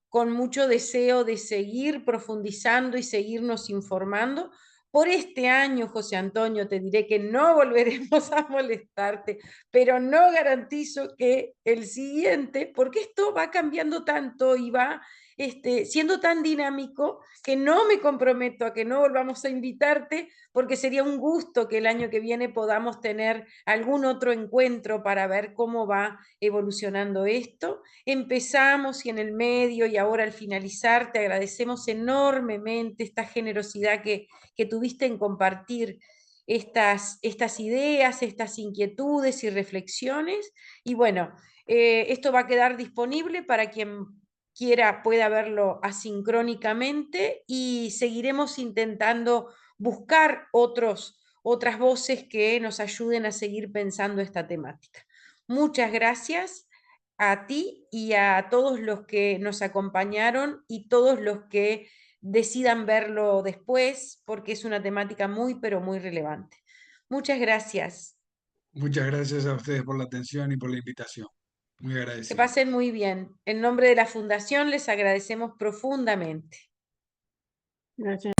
[SPEAKER 1] con mucho deseo de seguir profundizando y seguirnos informando. Por este año, José Antonio, te diré que no volveremos a molestarte, pero no garantizo que el siguiente, porque esto va cambiando tanto y va siendo tan dinámico que no me comprometo a que no volvamos a invitarte, porque sería un gusto que el año que viene podamos tener algún otro encuentro para ver cómo va evolucionando esto. Empezamos y en el medio y ahora al finalizar te agradecemos enormemente esta generosidad que tuviste en compartir estas ideas, estas inquietudes y reflexiones. Y bueno, esto va a quedar disponible para quien quiera pueda verlo asincrónicamente y seguiremos intentando buscar otras voces que nos ayuden a seguir pensando esta temática. Muchas gracias a ti y a todos los que nos acompañaron y todos los que decidan verlo después, porque es una temática muy, pero muy relevante. Muchas gracias.
[SPEAKER 2] Muchas gracias a ustedes por la atención y por la invitación. Muy
[SPEAKER 1] Que
[SPEAKER 2] agradecido.
[SPEAKER 1] pasen muy bien. En nombre de la Fundación les agradecemos profundamente.
[SPEAKER 3] Gracias.